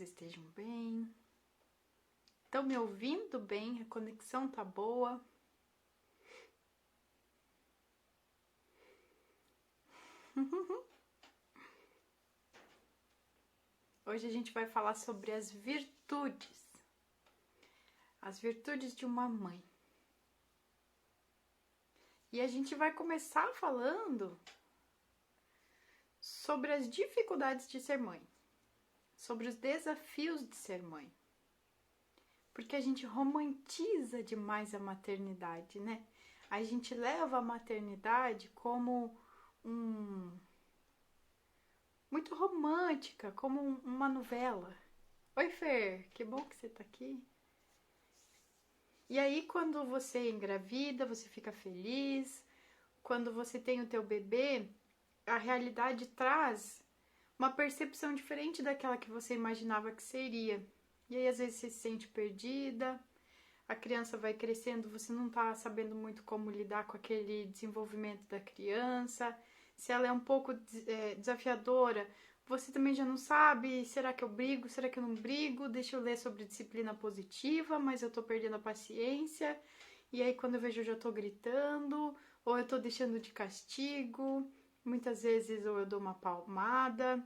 Estejam bem. Estão me ouvindo bem? A conexão tá boa? Hoje a gente vai falar sobre as virtudes de uma mãe. E a gente vai começar falando sobre as dificuldades de ser mãe, sobre os desafios de ser mãe. Porque a gente romantiza demais a maternidade, né? A gente leva a maternidade como muito romântica, como uma novela. Oi, Fer, que bom que você tá aqui. E aí, quando você engravida, você fica feliz. Quando você tem o teu bebê, a realidade traz uma percepção diferente daquela que você imaginava que seria. E aí, às vezes, você se sente perdida, a criança vai crescendo, você não tá sabendo muito como lidar com aquele desenvolvimento da criança. Se ela é um pouco desafiadora, você também já não sabe, será que eu brigo, será que eu não brigo? Deixa eu ler sobre disciplina positiva, mas eu tô perdendo a paciência. E aí quando eu vejo eu já tô gritando, ou eu tô deixando de castigo, muitas vezes ou eu dou uma palmada.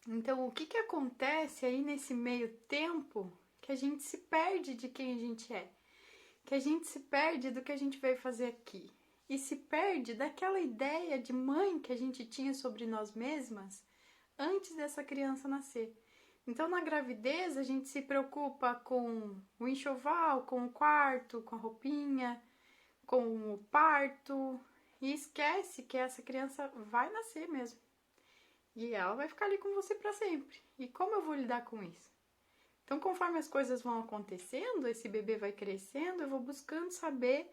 Então o que acontece aí nesse meio tempo que a gente se perde de quem a gente é? Que a gente se perde do que a gente veio fazer aqui. E se perde daquela ideia de mãe que a gente tinha sobre nós mesmas antes dessa criança nascer. Então, na gravidez, a gente se preocupa com o enxoval, com o quarto, com a roupinha, com o parto e esquece que essa criança vai nascer mesmo. E ela vai ficar ali com você para sempre. E como eu vou lidar com isso? Então, conforme as coisas vão acontecendo, esse bebê vai crescendo, eu vou buscando saber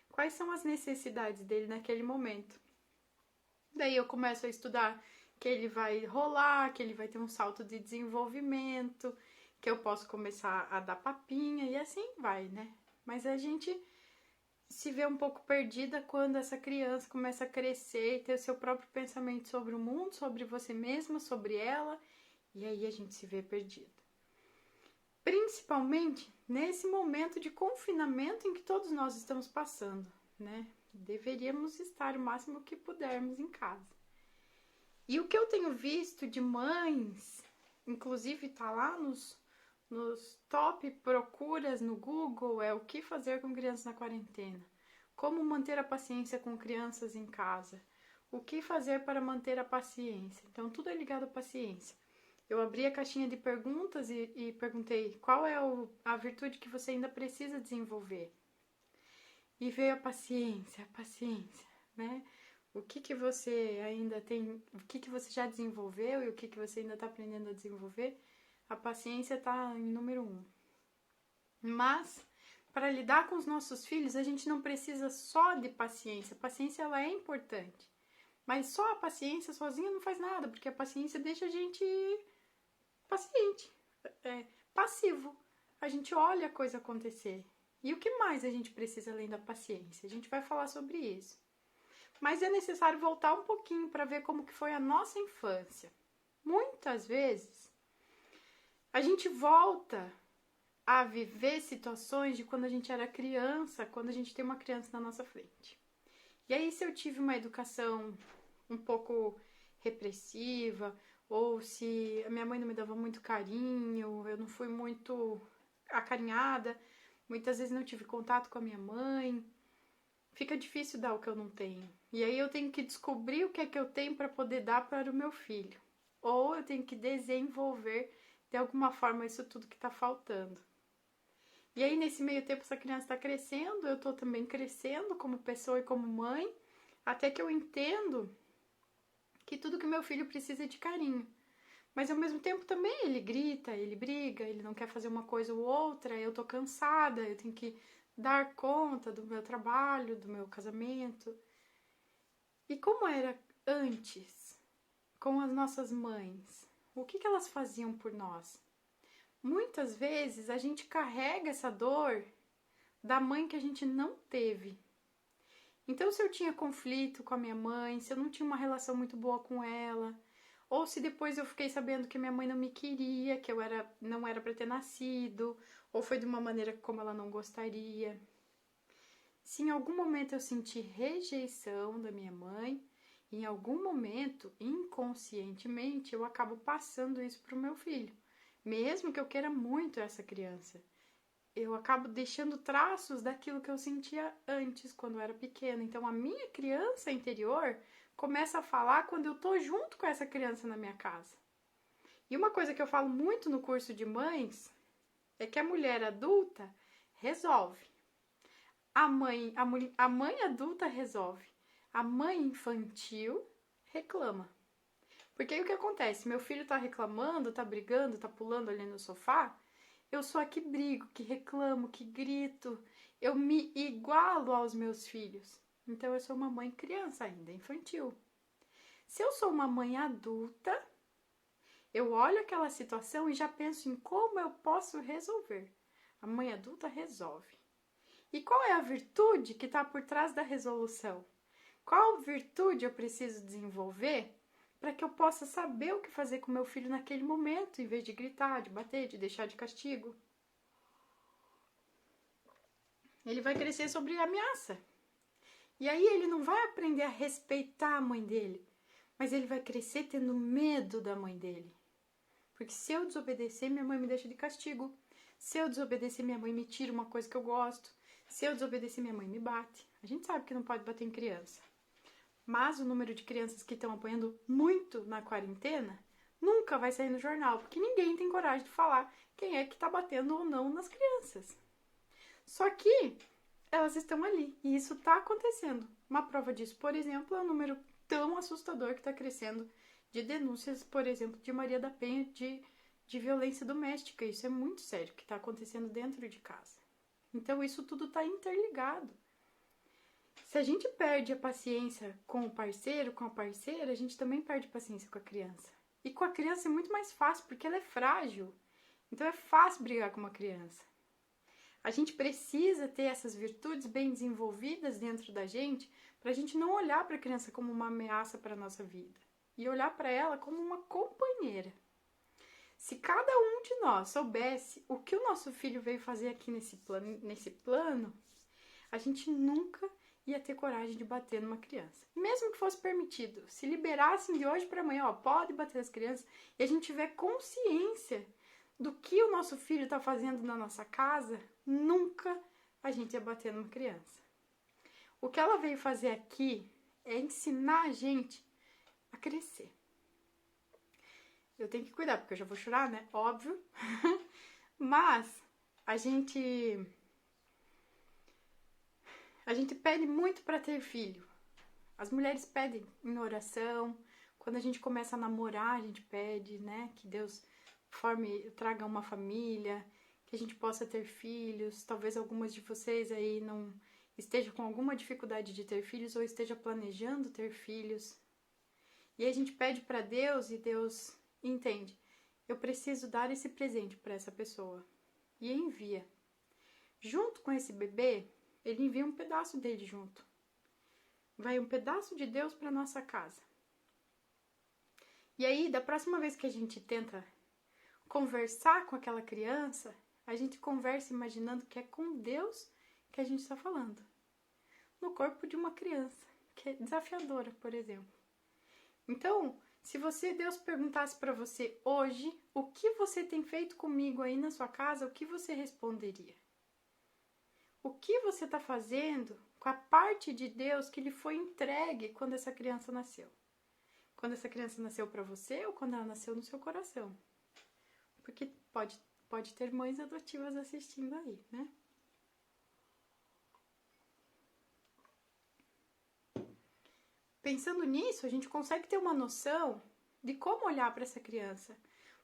quais são as necessidades dele naquele momento. Daí eu começo a estudar que ele vai rolar, que ele vai ter um salto de desenvolvimento, que eu posso começar a dar papinha e assim vai, né? Mas a gente se vê um pouco perdida quando essa criança começa a crescer e ter o seu próprio pensamento sobre o mundo, sobre você mesma, sobre ela, e aí a gente se vê perdida. Principalmente nesse momento de confinamento em que todos nós estamos passando, né? Deveríamos estar o máximo que pudermos em casa. E o que eu tenho visto de mães, inclusive tá lá nos top procuras no Google, é o que fazer com crianças na quarentena, como manter a paciência com crianças em casa, o que fazer para manter a paciência. Então tudo é ligado à paciência. Eu abri a caixinha de perguntas e perguntei qual é a virtude que você ainda precisa desenvolver. E veio a paciência, né? O que você ainda tem, o que você já desenvolveu e o que você ainda está aprendendo a desenvolver, a paciência está em número 1. Mas, para lidar com os nossos filhos, a gente não precisa só de paciência. A paciência, ela é importante. Mas só a paciência sozinha não faz nada, porque a paciência deixa a gente paciente, passivo. A gente olha a coisa acontecer. E o que mais a gente precisa além da paciência? A gente vai falar sobre isso. Mas é necessário voltar um pouquinho para ver como que foi a nossa infância. Muitas vezes, a gente volta a viver situações de quando a gente era criança, quando a gente tem uma criança na nossa frente. E aí, se eu tive uma educação um pouco repressiva, ou se a minha mãe não me dava muito carinho, eu não fui muito acarinhada, muitas vezes não tive contato com a minha mãe, fica difícil dar o que eu não tenho. E aí eu tenho que descobrir o que é que eu tenho para poder dar para o meu filho. Ou eu tenho que desenvolver de alguma forma isso tudo que está faltando. E aí nesse meio tempo essa criança está crescendo, eu estou também crescendo como pessoa e como mãe, até que eu entendo que tudo que meu filho precisa é de carinho. Mas ao mesmo tempo também ele grita, ele briga, ele não quer fazer uma coisa ou outra, eu tô cansada, eu tenho que dar conta do meu trabalho, do meu casamento. E como era antes, com as nossas mães? O que elas faziam por nós? Muitas vezes a gente carrega essa dor da mãe que a gente não teve. Então, se eu tinha conflito com a minha mãe, se eu não tinha uma relação muito boa com ela, ou se depois eu fiquei sabendo que minha mãe não me queria, que não era para ter nascido, ou foi de uma maneira como ela não gostaria. Se em algum momento eu senti rejeição da minha mãe, em algum momento, inconscientemente, eu acabo passando isso para o meu filho. Mesmo que eu queira muito essa criança, eu acabo deixando traços daquilo que eu sentia antes, quando eu era pequena. Então, a minha criança interior começa a falar quando eu tô junto com essa criança na minha casa. E uma coisa que eu falo muito no curso de mães é que a mulher adulta resolve. A mãe adulta resolve. A mãe infantil reclama. Porque aí o que acontece? Meu filho tá reclamando, tá brigando, tá pulando ali no sofá. Eu sou a que brigo, que reclamo, que grito. Eu me igualo aos meus filhos. Então eu sou uma mãe criança ainda, infantil. Se eu sou uma mãe adulta, eu olho aquela situação e já penso em como eu posso resolver. A mãe adulta resolve. E qual é a virtude que está por trás da resolução? Qual virtude eu preciso desenvolver para que eu possa saber o que fazer com meu filho naquele momento, em vez de gritar, de bater, de deixar de castigo? Ele vai crescer sobre ameaça. E aí ele não vai aprender a respeitar a mãe dele, mas ele vai crescer tendo medo da mãe dele. Porque se eu desobedecer, minha mãe me deixa de castigo. Se eu desobedecer, minha mãe me tira uma coisa que eu gosto. Se eu desobedecer, minha mãe me bate. A gente sabe que não pode bater em criança. Mas o número de crianças que estão apanhando muito na quarentena nunca vai sair no jornal, porque ninguém tem coragem de falar quem é que está batendo ou não nas crianças. Só que elas estão ali e isso está acontecendo. Uma prova disso, por exemplo, é o número tão assustador que está crescendo de denúncias, por exemplo, de Maria da Penha de violência doméstica. Isso é muito sério, que está acontecendo dentro de casa. Então isso tudo está interligado. Se a gente perde a paciência com o parceiro, com a parceira, a gente também perde paciência com a criança. E com a criança é muito mais fácil, porque ela é frágil. Então é fácil brigar com uma criança. A gente precisa ter essas virtudes bem desenvolvidas dentro da gente para a gente não olhar para a criança como uma ameaça para a nossa vida e olhar para ela como uma companheira. Se cada um de nós soubesse o que o nosso filho veio fazer aqui nesse plano, a gente nunca ia ter coragem de bater numa criança. Mesmo que fosse permitido, se liberassem de hoje para amanhã, pode bater as crianças, e a gente tiver consciência do que o nosso filho está fazendo na nossa casa, nunca a gente ia bater numa criança. O que ela veio fazer aqui é ensinar a gente a crescer. Eu tenho que cuidar, porque eu já vou chorar, né? Óbvio. Mas a gente pede muito para ter filho. As mulheres pedem em oração. Quando a gente começa a namorar, a gente pede, né? Que Deus traga uma família, que a gente possa ter filhos. Talvez algumas de vocês aí não estejam com alguma dificuldade de ter filhos ou esteja planejando ter filhos. E a gente pede para Deus e Deus entende. Eu preciso dar esse presente para essa pessoa. E envia. Junto com esse bebê, ele envia um pedaço dele junto. Vai um pedaço de Deus para nossa casa. E aí, da próxima vez que a gente tenta conversar com aquela criança, a gente conversa imaginando que é com Deus que a gente está falando. No corpo de uma criança, que é desafiadora, por exemplo. Então, se Deus perguntasse para você hoje, o que você tem feito comigo aí na sua casa, o que você responderia? O que você está fazendo com a parte de Deus que lhe foi entregue quando essa criança nasceu? Quando essa criança nasceu para você ou quando ela nasceu no seu coração? Porque pode ter mães adotivas assistindo aí, né? Pensando nisso, a gente consegue ter uma noção de como olhar para essa criança.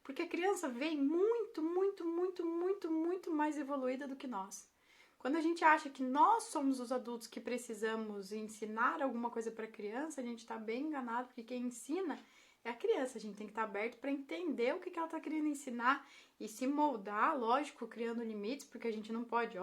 Porque a criança vem muito, muito, muito, muito, muito mais evoluída do que nós. Quando a gente acha que nós somos os adultos que precisamos ensinar alguma coisa para a criança, a gente está bem enganado, porque quem ensina é a criança. A gente tem que estar aberto para entender o que ela está querendo ensinar e se moldar, lógico, criando limites, porque a gente não pode,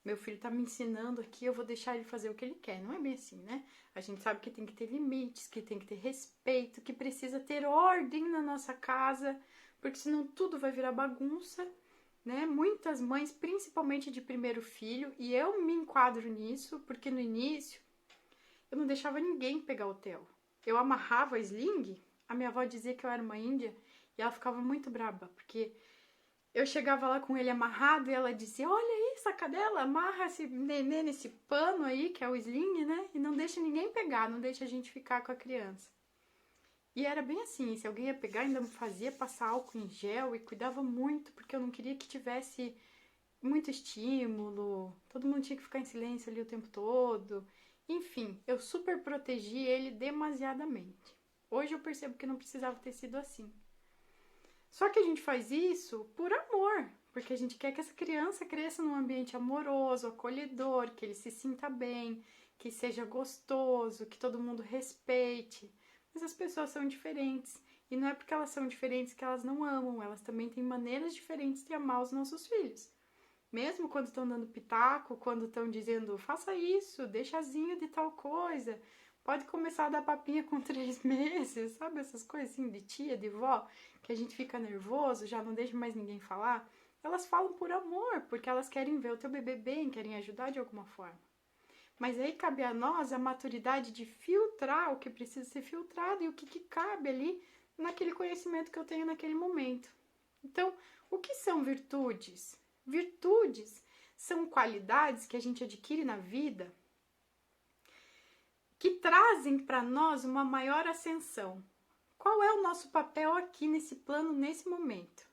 meu filho tá me ensinando aqui, eu vou deixar ele fazer o que ele quer. Não é bem assim, né? A gente sabe que tem que ter limites, que tem que ter respeito, que precisa ter ordem na nossa casa, porque senão tudo vai virar bagunça, né? Muitas mães, principalmente de primeiro filho, e eu me enquadro nisso, porque no início eu não deixava ninguém pegar o Theo. Eu amarrava a sling, a minha avó dizia que eu era uma índia, e ela ficava muito braba, porque eu chegava lá com ele amarrado e ela dizia, olha aí, essa cadela, amarra esse nenê nesse pano aí, que é o sling, né? E não deixa ninguém pegar, não deixa a gente ficar com a criança. E era bem assim, se alguém ia pegar, ainda me fazia passar álcool em gel e cuidava muito, porque eu não queria que tivesse muito estímulo, todo mundo tinha que ficar em silêncio ali o tempo todo. Enfim, eu super protegi ele demasiadamente. Hoje eu percebo que não precisava ter sido assim. Só que a gente faz isso por amor, porque a gente quer que essa criança cresça num ambiente amoroso, acolhedor, que ele se sinta bem, que seja gostoso, que todo mundo respeite. Mas as pessoas são diferentes. E não é porque elas são diferentes que elas não amam, elas também têm maneiras diferentes de amar os nossos filhos. Mesmo quando estão dando pitaco, quando estão dizendo, faça isso, deixa asinho de tal coisa, pode começar a dar papinha com 3 meses, sabe? Essas coisas assim de tia, de vó, que a gente fica nervoso, já não deixa mais ninguém falar. Elas falam por amor, porque elas querem ver o teu bebê bem, querem ajudar de alguma forma. Mas aí cabe a nós a maturidade de filtrar o que precisa ser filtrado e o que cabe ali naquele conhecimento que eu tenho naquele momento. Então, o que são virtudes? Virtudes são qualidades que a gente adquire na vida que trazem para nós uma maior ascensão. Qual é o nosso papel aqui nesse plano, nesse momento?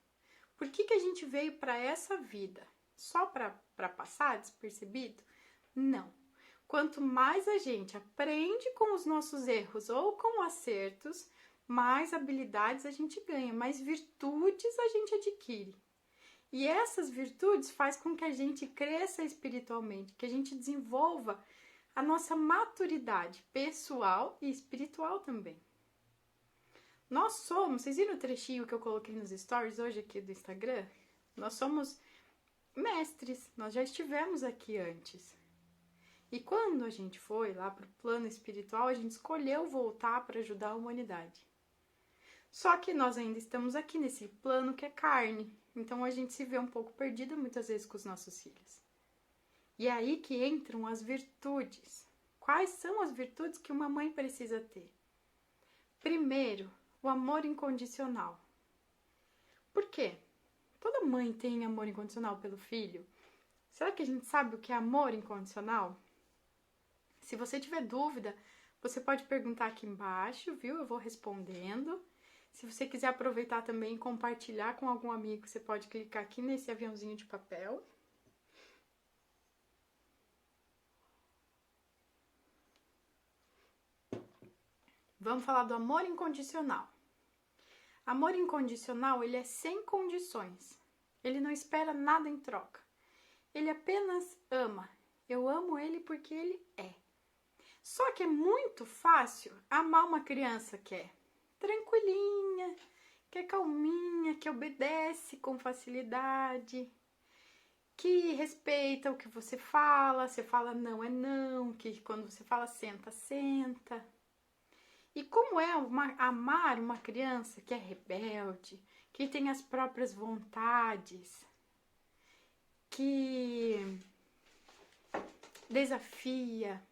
Por que a gente veio para essa vida? Só para passar despercebido? Não. Quanto mais a gente aprende com os nossos erros ou com acertos, mais habilidades a gente ganha, mais virtudes a gente adquire. E essas virtudes faz com que a gente cresça espiritualmente, que a gente desenvolva a nossa maturidade pessoal e espiritual também. Nós somos, vocês viram o trechinho que eu coloquei nos stories hoje aqui do Instagram? Nós somos mestres, nós já estivemos aqui antes. E quando a gente foi lá para o plano espiritual, a gente escolheu voltar para ajudar a humanidade. Só que nós ainda estamos aqui nesse plano que é carne. Então a gente se vê um pouco perdida muitas vezes com os nossos filhos. E é aí que entram as virtudes. Quais são as virtudes que uma mãe precisa ter? Primeiro, o amor incondicional. Por quê? Toda mãe tem amor incondicional pelo filho. Será que a gente sabe o que é amor incondicional? Se você tiver dúvida, você pode perguntar aqui embaixo, viu? Eu vou respondendo. Se você quiser aproveitar também e compartilhar com algum amigo, você pode clicar aqui nesse aviãozinho de papel. Vamos falar do amor incondicional. Amor incondicional, ele é sem condições. Ele não espera nada em troca. Ele apenas ama. Eu amo ele porque ele é. Só que é muito fácil amar uma criança que é tranquilinha, que é calminha, que obedece com facilidade, que respeita o que você fala não é não, que quando você fala senta, senta. E como é amar uma criança que é rebelde, que tem as próprias vontades, que desafia,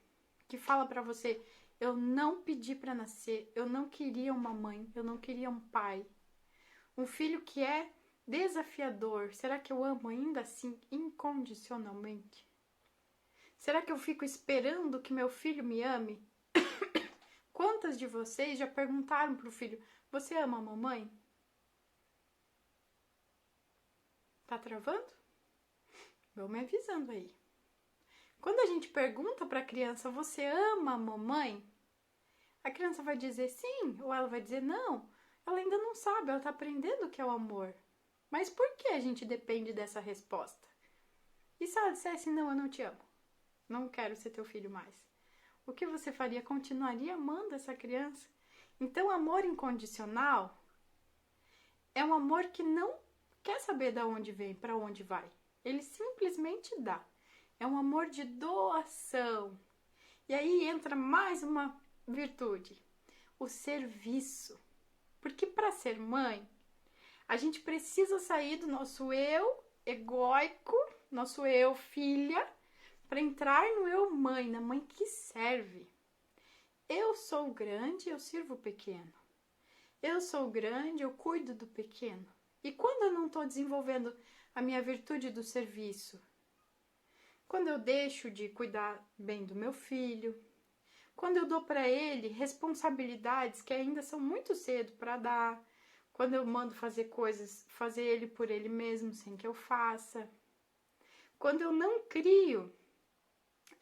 que fala pra você, eu não pedi pra nascer, eu não queria uma mãe, eu não queria um pai. Um filho que é desafiador, será que eu amo ainda assim incondicionalmente? Será que eu fico esperando que meu filho me ame? Quantas de vocês já perguntaram pro filho, você ama a mamãe? Tá travando? Vão me avisando aí. Quando a gente pergunta pra criança, você ama a mamãe? A criança vai dizer sim, ou ela vai dizer não. Ela ainda não sabe, ela tá aprendendo o que é o amor. Mas por que a gente depende dessa resposta? E se ela dissesse, não, eu não te amo, não quero ser teu filho mais? O que você faria? Continuaria amando essa criança? Então, amor incondicional é um amor que não quer saber de onde vem, para onde vai. Ele simplesmente dá. é um amor de doação. E aí entra mais uma virtude, o serviço. Porque para ser mãe, a gente precisa sair do nosso eu egóico, nosso eu filha, para entrar no eu mãe, na mãe que serve. Eu sou grande, eu sirvo o pequeno. Eu sou grande, eu cuido do pequeno. E quando eu não estou desenvolvendo a minha virtude do serviço? Quando eu deixo de cuidar bem do meu filho, quando eu dou para ele responsabilidades que ainda são muito cedo para dar, quando eu mando fazer coisas, fazer ele por ele mesmo sem que eu faça, quando eu não crio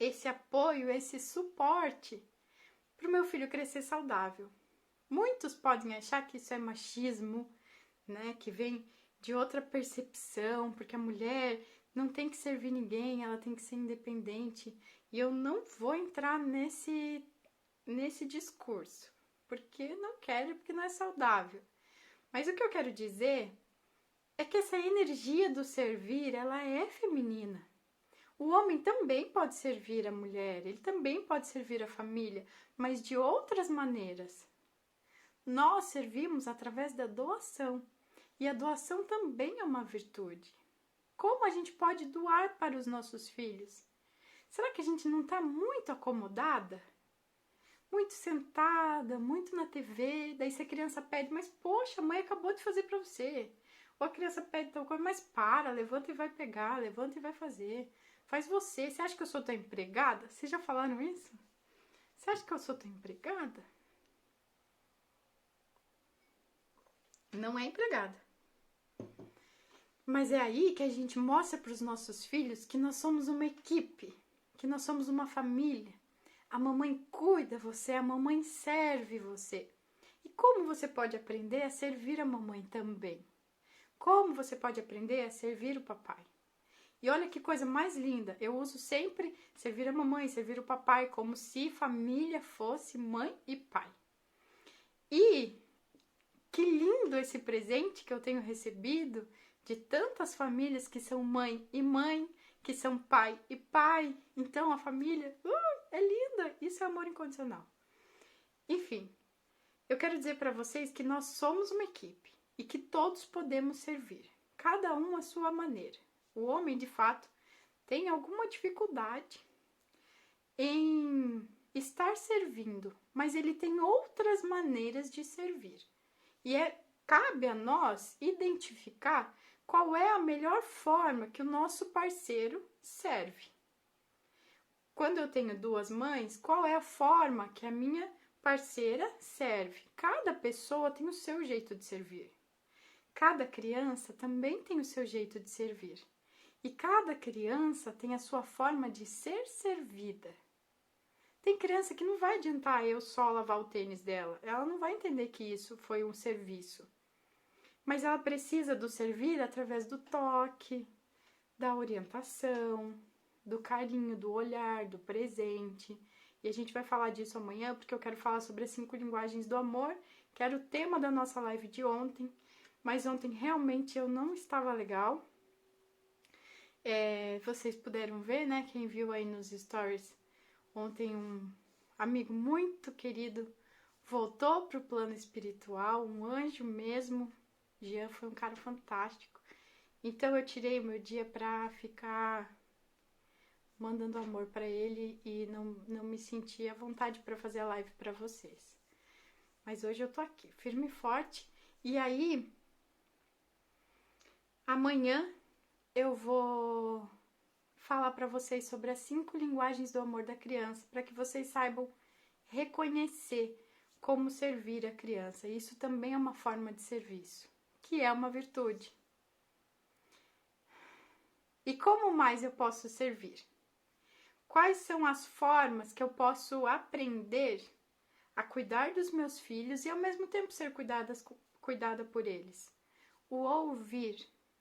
esse apoio, esse suporte para o meu filho crescer saudável. Muitos podem achar que isso é machismo, né? Que vem de outra percepção, porque a mulher não tem que servir ninguém, ela tem que ser independente. E eu não vou entrar nesse discurso, porque não quero, porque não é saudável. Mas o que eu quero dizer é que essa energia do servir, ela é feminina. O homem também pode servir a mulher, ele também pode servir a família, mas de outras maneiras. Nós servimos através da doação, e a doação também é uma virtude. Como a gente pode doar para os nossos filhos? Será que a gente não está muito acomodada? Muito sentada, muito na TV, daí se a criança pede, mas poxa, a mãe acabou de fazer para você. Ou a criança pede tal coisa, mas para, levanta e vai pegar, levanta e vai fazer. Faz você. Você acha que eu sou tua empregada? Vocês já falaram isso? Você acha que eu sou tua empregada? Não é empregada. Mas é aí que a gente mostra para os nossos filhos que nós somos uma equipe, que nós somos uma família. A mamãe cuida você, a mamãe serve você. E como você pode aprender a servir a mamãe também? Como você pode aprender a servir o papai? E olha que coisa mais linda, eu uso sempre servir a mamãe, servir o papai, como se família fosse mãe e pai. E que lindo esse presente que eu tenho recebido de tantas famílias que são mãe e mãe, que são pai e pai. Então a família é linda, isso é amor incondicional. Enfim, eu quero dizer para vocês que nós somos uma equipe e que todos podemos servir, cada um à sua maneira. O homem, de fato, tem alguma dificuldade em estar servindo, mas ele tem outras maneiras de servir. E cabe a nós identificar qual é a melhor forma que o nosso parceiro serve. Quando eu tenho duas mães, qual é a forma que a minha parceira serve? Cada pessoa tem o seu jeito de servir. Cada criança também tem o seu jeito de servir. E cada criança tem a sua forma de ser servida. Tem criança que não vai adiantar eu só lavar o tênis dela. Ela não vai entender que isso foi um serviço. Mas ela precisa do servir através do toque, da orientação, do carinho, do olhar, do presente. E a gente vai falar disso amanhã, porque eu quero falar sobre as 5 linguagens do amor, que era o tema da nossa live de ontem. Mas ontem realmente eu não estava legal. Vocês puderam ver, né? Quem viu aí nos stories, ontem um amigo muito querido voltou para o plano espiritual, um anjo mesmo. Jean foi um cara fantástico. Então eu tirei o meu dia para ficar mandando amor para ele e não me senti à vontade para fazer a live para vocês. Mas hoje eu tô aqui, firme e forte. E aí, amanhã eu vou falar para vocês sobre as 5 linguagens do amor da criança, para que vocês saibam reconhecer como servir a criança. Isso também é uma forma de serviço, que é uma virtude. E como mais eu posso servir? Quais são as formas que eu posso aprender a cuidar dos meus filhos e ao mesmo tempo ser cuidada por eles? O ouvir.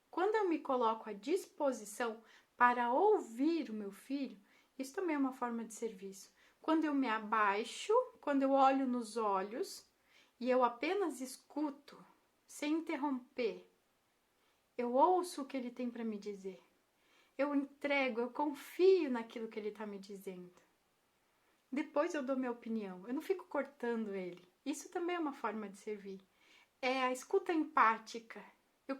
Quando eu me coloco à disposição para ouvir o meu filho, isso também é uma forma de serviço. Quando eu me abaixo, quando eu olho nos olhos e eu apenas escuto, sem interromper, eu ouço o que ele tem para me dizer. eu entrego, eu confio naquilo que ele está me dizendo. Depois eu dou minha opinião, eu não fico cortando ele. Isso também é uma forma de servir. É a escuta empática. Eu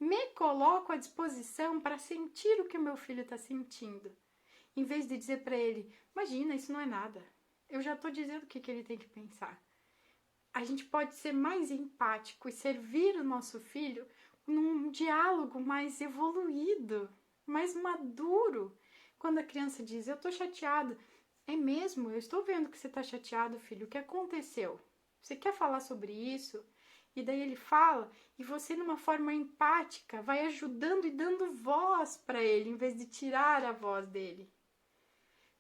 me coloco à disposição para sentir o que o meu filho está sentindo. Em vez de dizer para ele, imagina, isso não é nada. Eu já estou dizendo o que ele tem que pensar. A gente pode ser mais empático e servir o nosso filho num diálogo mais evoluído, mais maduro. Quando a criança diz, eu estou chateado. É mesmo? Eu estou vendo que você está chateado, filho. O que aconteceu? Você quer falar sobre isso? E daí ele fala, e você, numa forma empática, vai ajudando e dando voz para ele, em vez de tirar a voz dele.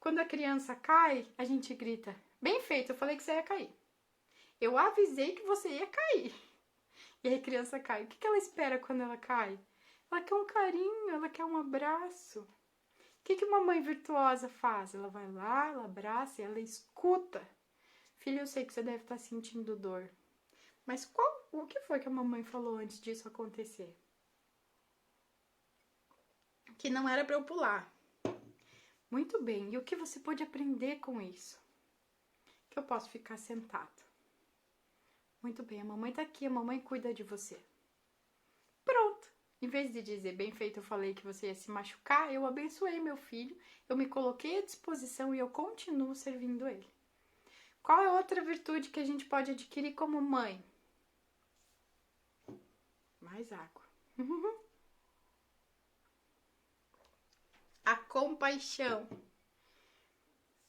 Quando a criança cai, a gente grita, bem feito, eu falei que você ia cair. Eu avisei que você ia cair. E aí a criança cai. O que ela espera quando ela cai? Ela quer um carinho, ela quer um abraço. O que uma mãe virtuosa faz? Ela vai lá, ela abraça, ela escuta. Filho, eu sei que você deve estar sentindo dor. Mas o que foi que a mamãe falou antes disso acontecer? Que não era para eu pular. Muito bem, e o que você pode aprender com isso? Que eu posso ficar sentado. Muito bem, a mamãe tá aqui, a mamãe cuida de você. Pronto. Em vez de dizer, bem feito, eu falei que você ia se machucar, eu abençoei meu filho, eu me coloquei à disposição e eu continuo servindo ele. Qual é outra virtude que a gente pode adquirir como mãe? Mais água. A compaixão.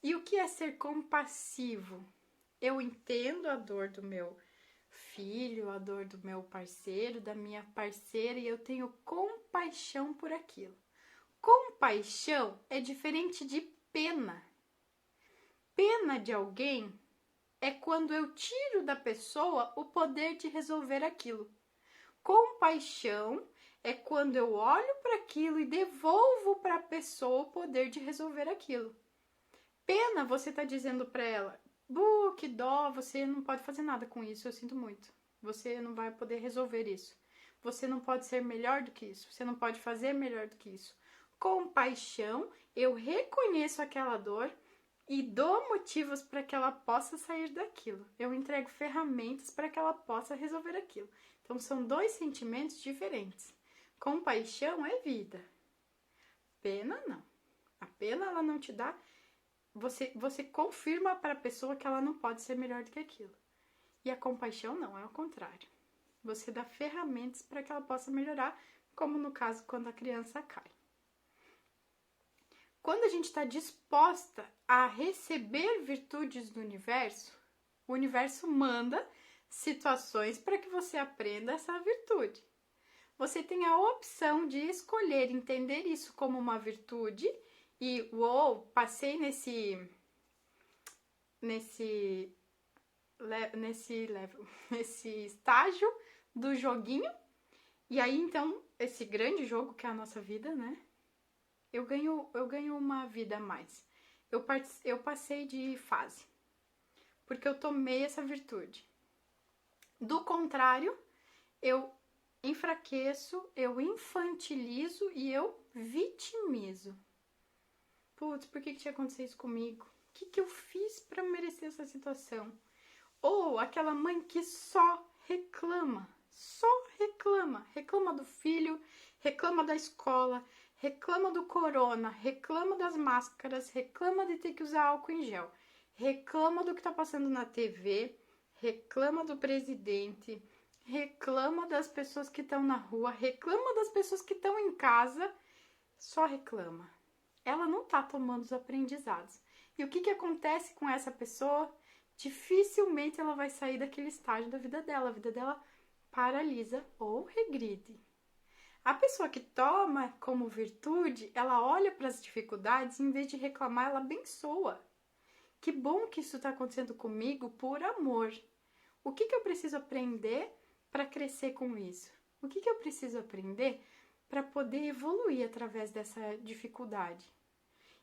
E o que é ser compassivo? Eu entendo a dor do meu filho, a dor do meu parceiro, da minha parceira, e eu tenho compaixão por aquilo. Compaixão é diferente de pena. Pena de alguém é quando eu tiro da pessoa o poder de resolver aquilo. Compaixão é quando eu olho para aquilo e devolvo para a pessoa o poder de resolver aquilo. Pena, você está dizendo para ela, que dó, você não pode fazer nada com isso, eu sinto muito. Você não vai poder resolver isso. Você não pode ser melhor do que isso. Você não pode fazer melhor do que isso. Compaixão, eu reconheço aquela dor e dou motivos para que ela possa sair daquilo. Eu entrego ferramentas para que ela possa resolver aquilo. Então, são dois sentimentos diferentes. Compaixão é vida. Pena, não. A pena, ela não te dá... Você confirma para a pessoa que ela não pode ser melhor do que aquilo. E a compaixão não, é o contrário. Você dá ferramentas para que ela possa melhorar, como no caso quando a criança cai. Quando a gente está disposta a receber virtudes do universo, o universo manda situações para que você aprenda essa virtude. Você tem a opção de escolher entender isso como uma virtude e, passei nesse estágio do joguinho, e aí então, esse grande jogo que é a nossa vida, né? Eu ganho uma vida a mais. Eu passei de fase, porque eu tomei essa virtude. Do contrário, eu enfraqueço, eu infantilizo e eu vitimizo. Putz, por que tinha acontecido isso comigo? O que eu fiz para merecer essa situação? Ou aquela mãe que só reclama do filho, reclama da escola, reclama do corona, reclama das máscaras, reclama de ter que usar álcool em gel, reclama do que tá passando na TV, reclama do presidente, reclama das pessoas que estão na rua, reclama das pessoas que estão em casa, só reclama. Ela não tá tomando os aprendizados. E o que acontece com essa pessoa? Dificilmente ela vai sair daquele estágio da vida dela. A vida dela paralisa ou regride. A pessoa que toma como virtude, ela olha para as dificuldades e, em vez de reclamar, ela abençoa. Que bom que isso está acontecendo comigo por amor. O que eu preciso aprender para crescer com isso? O que eu preciso aprender para poder evoluir através dessa dificuldade?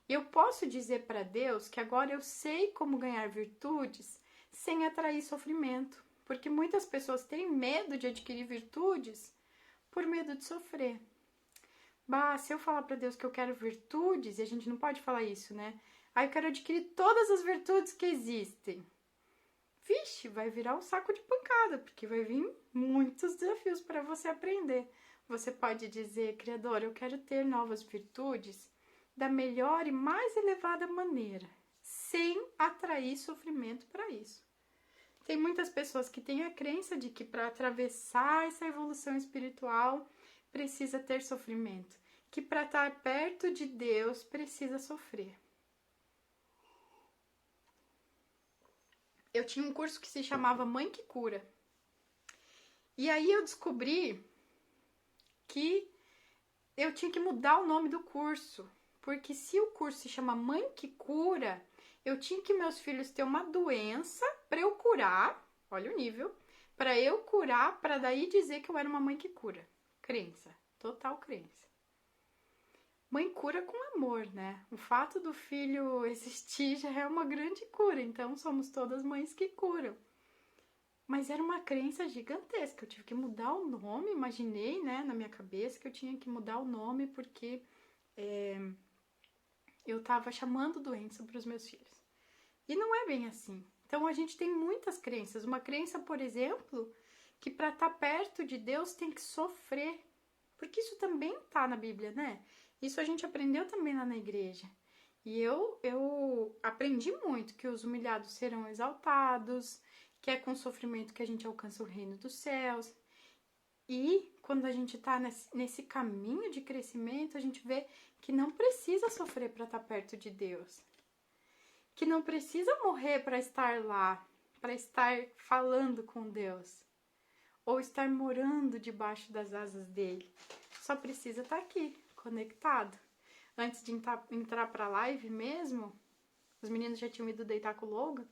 Eu posso dizer para Deus que agora eu sei como ganhar virtudes sem atrair sofrimento, porque muitas pessoas têm medo de adquirir virtudes por medo de sofrer. Bah, se eu falar para Deus que eu quero virtudes, e a gente não pode falar isso, né? Aí eu quero adquirir todas as virtudes que existem. Vixe, vai virar um saco de pancada, porque vai vir muitos desafios para você aprender. Você pode dizer, Criador, eu quero ter novas virtudes da melhor e mais elevada maneira, sem atrair sofrimento para isso. Tem muitas pessoas que têm a crença de que para atravessar essa evolução espiritual precisa ter sofrimento, que para estar perto de Deus precisa sofrer. Eu tinha um curso que se chamava Mãe que Cura. E aí eu descobri que eu tinha que mudar o nome do curso. Porque se o curso se chama Mãe que Cura, eu tinha que meus filhos ter uma doença para eu curar, olha o nível, para eu curar, para daí dizer que eu era uma mãe que cura. Crença, total crença. Mãe cura com amor, né? O fato do filho existir já é uma grande cura, então somos todas mães que curam. Mas era uma crença gigantesca, eu tive que mudar o nome, imaginei, né, na minha cabeça que eu tinha que mudar o nome porque eu estava chamando doença para os meus filhos. E não é bem assim. Então a gente tem muitas crenças. Uma crença, por exemplo, que para estar perto de Deus tem que sofrer. Porque isso também tá na Bíblia, né? Isso a gente aprendeu também lá na igreja. E eu aprendi muito que os humilhados serão exaltados, que é com sofrimento que a gente alcança o reino dos céus. E quando a gente tá nesse caminho de crescimento, a gente vê que não precisa sofrer para estar perto de Deus. Que não precisa morrer para estar lá, para estar falando com Deus. Ou estar morando debaixo das asas dele. Só precisa estar aqui, conectado. Antes de entrar para a live mesmo, os meninos já tinham ido deitar com o Logan.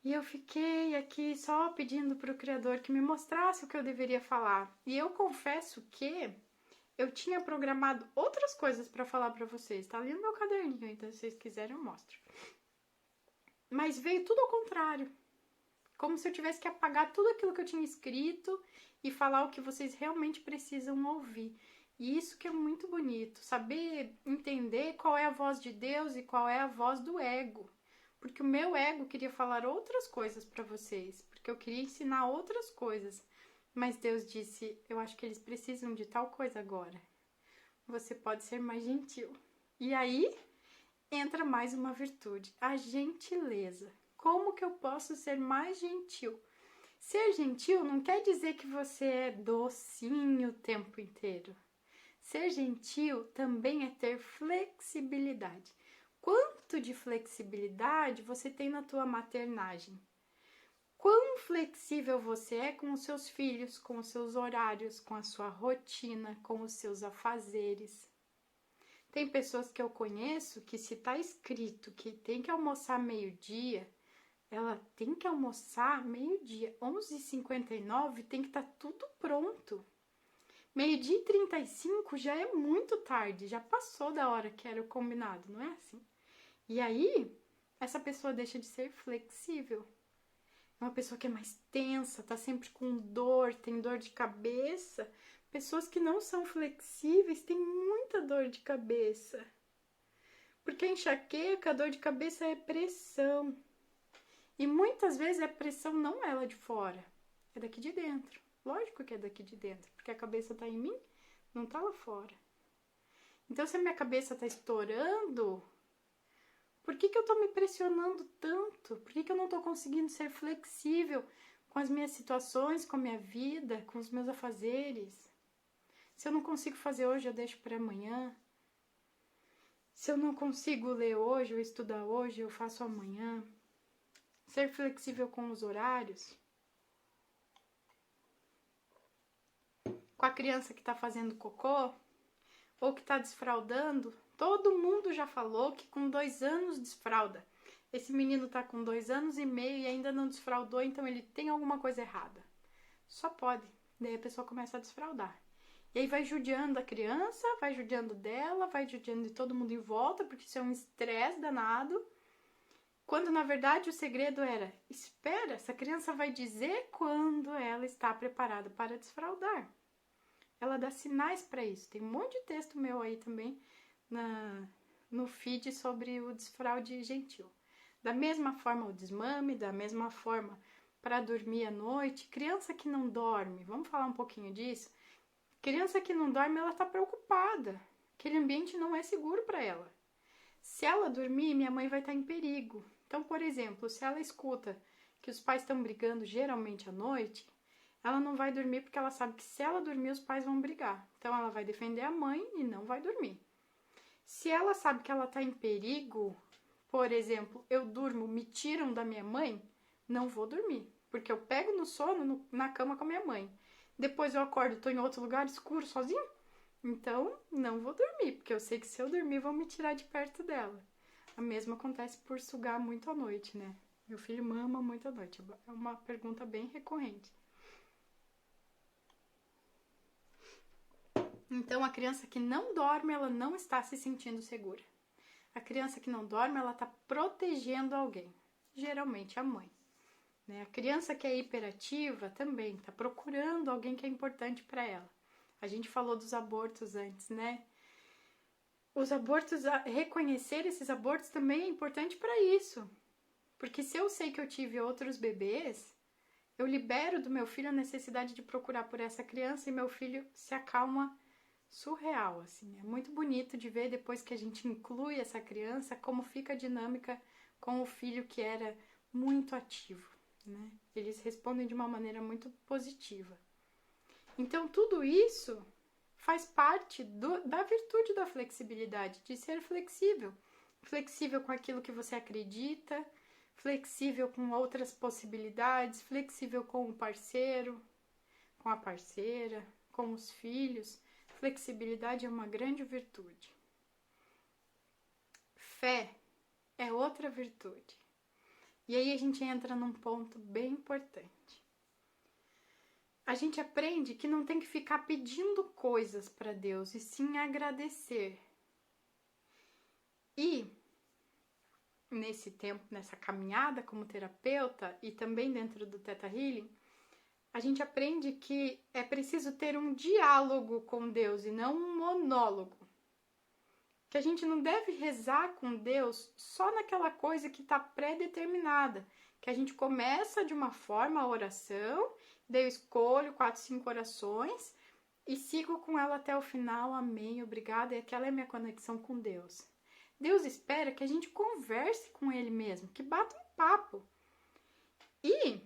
E eu fiquei aqui só pedindo para o Criador que me mostrasse o que eu deveria falar. E eu confesso que eu tinha programado outras coisas para falar para vocês. Tá ali no meu caderninho, então se vocês quiserem eu mostro. Mas veio tudo ao contrário. Como se eu tivesse que apagar tudo aquilo que eu tinha escrito e falar o que vocês realmente precisam ouvir. E isso que é muito bonito, saber entender qual é a voz de Deus e qual é a voz do ego. Porque o meu ego queria falar outras coisas para vocês, porque eu queria ensinar outras coisas. Mas Deus disse, eu acho que eles precisam de tal coisa agora. Você pode ser mais gentil. E aí entra mais uma virtude, a gentileza. Como que eu posso ser mais gentil? Ser gentil não quer dizer que você é docinho o tempo inteiro. Ser gentil também é ter flexibilidade. Quanto de flexibilidade você tem na tua maternagem? Quão flexível você é com os seus filhos, com os seus horários, com a sua rotina, com os seus afazeres? Tem pessoas que eu conheço que se tá escrito que tem que almoçar meio-dia, ela tem que almoçar meio-dia, 11h59, tem que estar tudo pronto. Meio-dia e 35 já é muito tarde, já passou da hora que era o combinado, não é assim? E aí, essa pessoa deixa de ser flexível. É uma pessoa que é mais tensa, tá sempre com dor, tem dor de cabeça. Pessoas que não são flexíveis têm muita dor de cabeça. Porque a enxaqueca, a dor de cabeça é pressão. E muitas vezes a pressão não é lá de fora, é daqui de dentro. Lógico que é daqui de dentro, porque a cabeça tá em mim, não tá lá fora. Então, se a minha cabeça tá estourando, por que eu tô me pressionando tanto? Por que eu não tô conseguindo ser flexível com as minhas situações, com a minha vida, com os meus afazeres? Se eu não consigo fazer hoje, eu deixo para amanhã. Se eu não consigo ler hoje ou estudar hoje, eu faço amanhã. Ser flexível com os horários. Com a criança que está fazendo cocô ou que está desfraldando. Todo mundo já falou que com 2 anos desfralda. Esse menino está com 2 anos e meio e ainda não desfraldou, então ele tem alguma coisa errada. Só pode. Daí a pessoa começa a desfraldar. E aí vai judiando a criança, vai judiando dela, vai judiando de todo mundo em volta, porque isso é um estresse danado. Quando, na verdade, o segredo era, espera, essa criança vai dizer quando ela está preparada para desfraldar. ela dá sinais para isso. Tem um monte de texto meu aí também no feed sobre o desfraude gentil. Da mesma forma o desmame, da mesma forma para dormir à noite. Criança que não dorme, vamos falar um pouquinho disso? Criança que não dorme, ela tá preocupada. Aquele ambiente não é seguro para ela. Se ela dormir, minha mãe vai estar em perigo. Então, por exemplo, se ela escuta que os pais estão brigando geralmente à noite, ela não vai dormir porque ela sabe que se ela dormir, os pais vão brigar. Então, ela vai defender a mãe e não vai dormir. Se ela sabe que ela está em perigo, por exemplo, eu durmo, me tiram da minha mãe, não vou dormir. Porque eu pego no sono na cama com a minha mãe. Depois eu acordo, estou em outro lugar escuro, sozinho. Então, não vou dormir, porque eu sei que se eu dormir, vão me tirar de perto dela. A mesma acontece por sugar muito à noite, né? Meu filho mama muito à noite. É uma pergunta bem recorrente. Então, a criança que não dorme, ela não está se sentindo segura. A criança que não dorme, ela está protegendo alguém. Geralmente a mãe. Né? A criança que é hiperativa também está procurando alguém que é importante para ela. A gente falou dos abortos antes, né? Os abortos, reconhecer esses abortos também é importante para isso. Porque se eu sei que eu tive outros bebês, eu libero do meu filho a necessidade de procurar por essa criança e meu filho se acalma surreal, assim. É muito bonito de ver depois que a gente inclui essa criança, como fica a dinâmica com o filho que era muito ativo, né? Eles respondem de uma maneira muito positiva. Então, tudo isso faz parte da virtude da flexibilidade, de ser flexível. Flexível com aquilo que você acredita, flexível com outras possibilidades, flexível com o parceiro, com a parceira, com os filhos. Flexibilidade é uma grande virtude. Fé é outra virtude. E aí a gente entra num ponto bem importante. A gente aprende que não tem que ficar pedindo coisas para Deus, e sim agradecer. E nesse tempo, nessa caminhada como terapeuta e também dentro do Theta Healing, a gente aprende que é preciso ter um diálogo com Deus e não um monólogo. Que a gente não deve rezar com Deus só naquela coisa que está pré-determinada. Que a gente começa de uma forma a oração, daí eu escolho 4, 5 orações e sigo com ela até o final, amém, obrigada, e aquela é a minha conexão com Deus. Deus espera que a gente converse com Ele mesmo, que bata um papo. E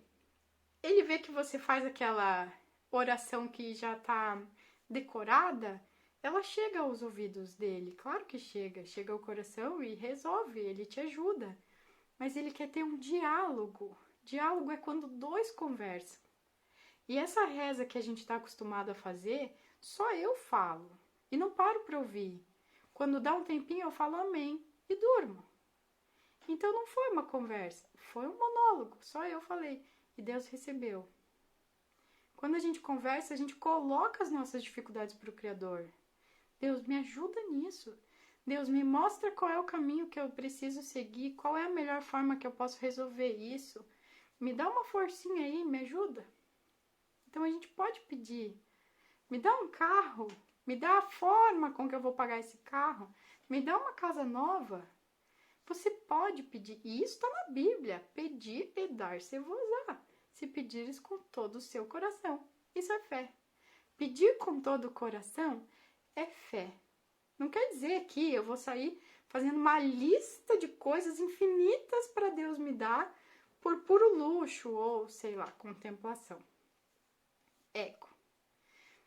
Ele vê que você faz aquela oração que já está decorada, ela chega aos ouvidos dele, claro que chega ao coração e resolve, ele te ajuda. Mas ele quer ter um diálogo. Diálogo é quando dois conversam. E essa reza que a gente está acostumado a fazer, só eu falo. E não paro para ouvir. Quando dá um tempinho eu falo amém e durmo. Então não foi uma conversa, foi um monólogo, só eu falei. E Deus recebeu. Quando a gente conversa, a gente coloca as nossas dificuldades para o Criador. Deus, me ajuda nisso. Deus, me mostra qual é o caminho que eu preciso seguir, qual é a melhor forma que eu posso resolver isso. Me dá uma forcinha aí, me ajuda. Então a gente pode pedir. Me dá um carro, me dá a forma com que eu vou pagar esse carro, me dá uma casa nova. Você pode pedir, e isso está na Bíblia, pedir e dar-se-vos-á, se pedires com todo o seu coração. Isso é fé. Pedir com todo o coração é fé. Não quer dizer que eu vou sair fazendo uma lista de coisas infinitas para Deus me dar por puro luxo ou, sei lá, contemplação. Ego.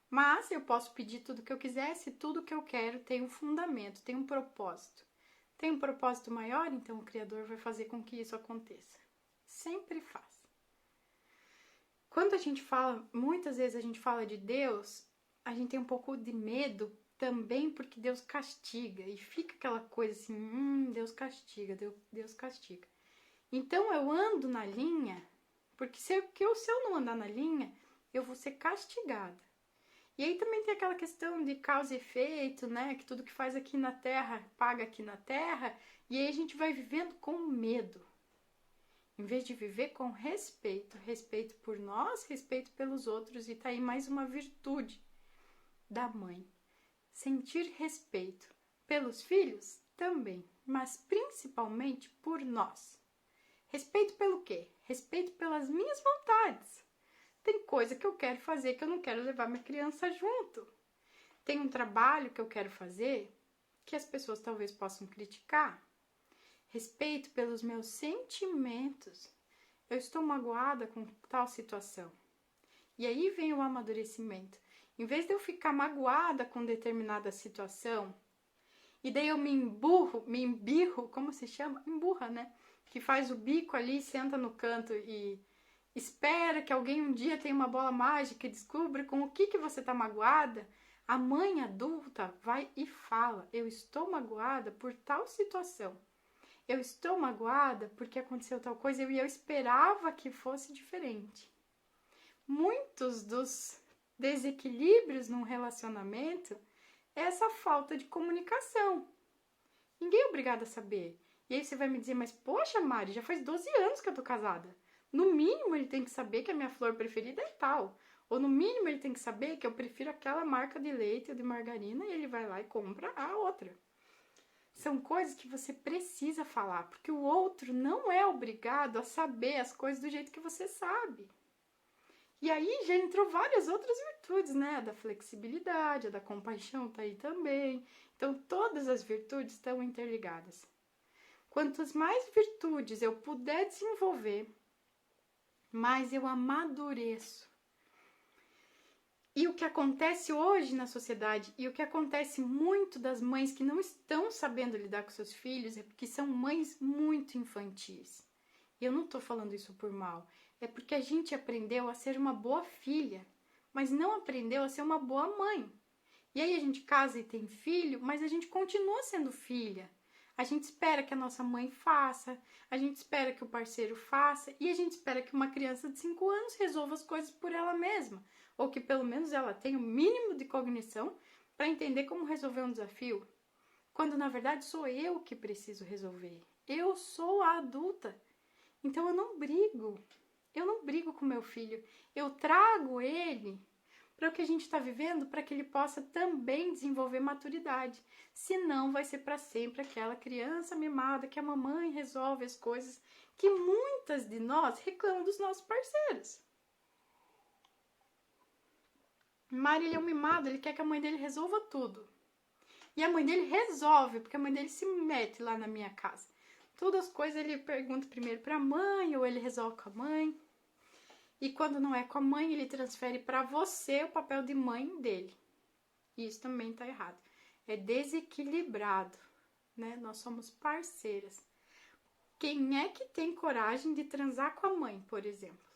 Mas eu posso pedir tudo que eu quiser se tudo que eu quero tem um fundamento, tem um propósito. Tem um propósito maior, então o Criador vai fazer com que isso aconteça. Sempre faz. Quando a gente fala, muitas vezes a gente fala de Deus, a gente tem um pouco de medo também porque Deus castiga. E fica aquela coisa assim, Deus castiga, Deus castiga. Então eu ando na linha, porque se eu não andar na linha, eu vou ser castigada. E aí também tem aquela questão de causa e efeito, né? Que tudo que faz aqui na Terra, paga aqui na Terra. E aí a gente vai vivendo com medo. Em vez de viver com respeito. Respeito por nós, respeito pelos outros. E tá aí mais uma virtude da mãe. Sentir respeito pelos filhos também, mas principalmente por nós. Respeito pelo quê? Respeito pelas minhas vontades. Tem coisa que eu quero fazer que eu não quero levar minha criança junto. Tem um trabalho que eu quero fazer que as pessoas talvez possam criticar. Respeito pelos meus sentimentos. Eu estou magoada com tal situação. E aí vem o amadurecimento. Em vez de eu ficar magoada com determinada situação, e daí eu me embirro, como se chama? Emburra, né? Que faz o bico ali, senta no canto e espera que alguém um dia tenha uma bola mágica e descubra com o que você está magoada. A mãe adulta vai e fala: eu estou magoada por tal situação. Eu estou magoada porque aconteceu tal coisa e eu esperava que fosse diferente. Muitos dos desequilíbrios num relacionamento é essa falta de comunicação. Ninguém é obrigado a saber. E aí você vai me dizer, mas poxa, Mari, já faz 12 anos que eu tô casada. No mínimo ele tem que saber que a minha flor preferida é tal. Ou no mínimo ele tem que saber que eu prefiro aquela marca de leite ou de margarina e ele vai lá e compra a outra. São coisas que você precisa falar, porque o outro não é obrigado a saber as coisas do jeito que você sabe. E aí já entrou várias outras virtudes, né? A da flexibilidade, a da compaixão tá aí também. Então todas as virtudes estão interligadas. Quantas mais virtudes eu puder desenvolver, mais eu amadureço. E o que acontece hoje na sociedade, e o que acontece muito das mães que não estão sabendo lidar com seus filhos, é porque são mães muito infantis. E eu não tô falando isso por mal. É porque a gente aprendeu a ser uma boa filha, mas não aprendeu a ser uma boa mãe. E aí a gente casa e tem filho, mas a gente continua sendo filha. A gente espera que a nossa mãe faça, a gente espera que o parceiro faça, e a gente espera que uma criança de 5 anos resolva as coisas por ela mesma. Ou que pelo menos ela tenha o mínimo de cognição para entender como resolver um desafio. Quando na verdade sou eu que preciso resolver. Eu sou a adulta. Então eu não brigo com meu filho, eu trago ele para o que a gente está vivendo, para que ele possa também desenvolver maturidade. Senão vai ser para sempre aquela criança mimada que a mamãe resolve as coisas, que muitas de nós reclamam dos nossos parceiros. Mário, ele é um mimado, ele quer que a mãe dele resolva tudo. E a mãe dele resolve, porque a mãe dele se mete lá na minha casa. Todas as coisas ele pergunta primeiro para a mãe, ou ele resolve com a mãe. E quando não é com a mãe, ele transfere para você o papel de mãe dele. E isso também tá errado. É desequilibrado, né? Nós somos parceiras. Quem é que tem coragem de transar com a mãe, por exemplo?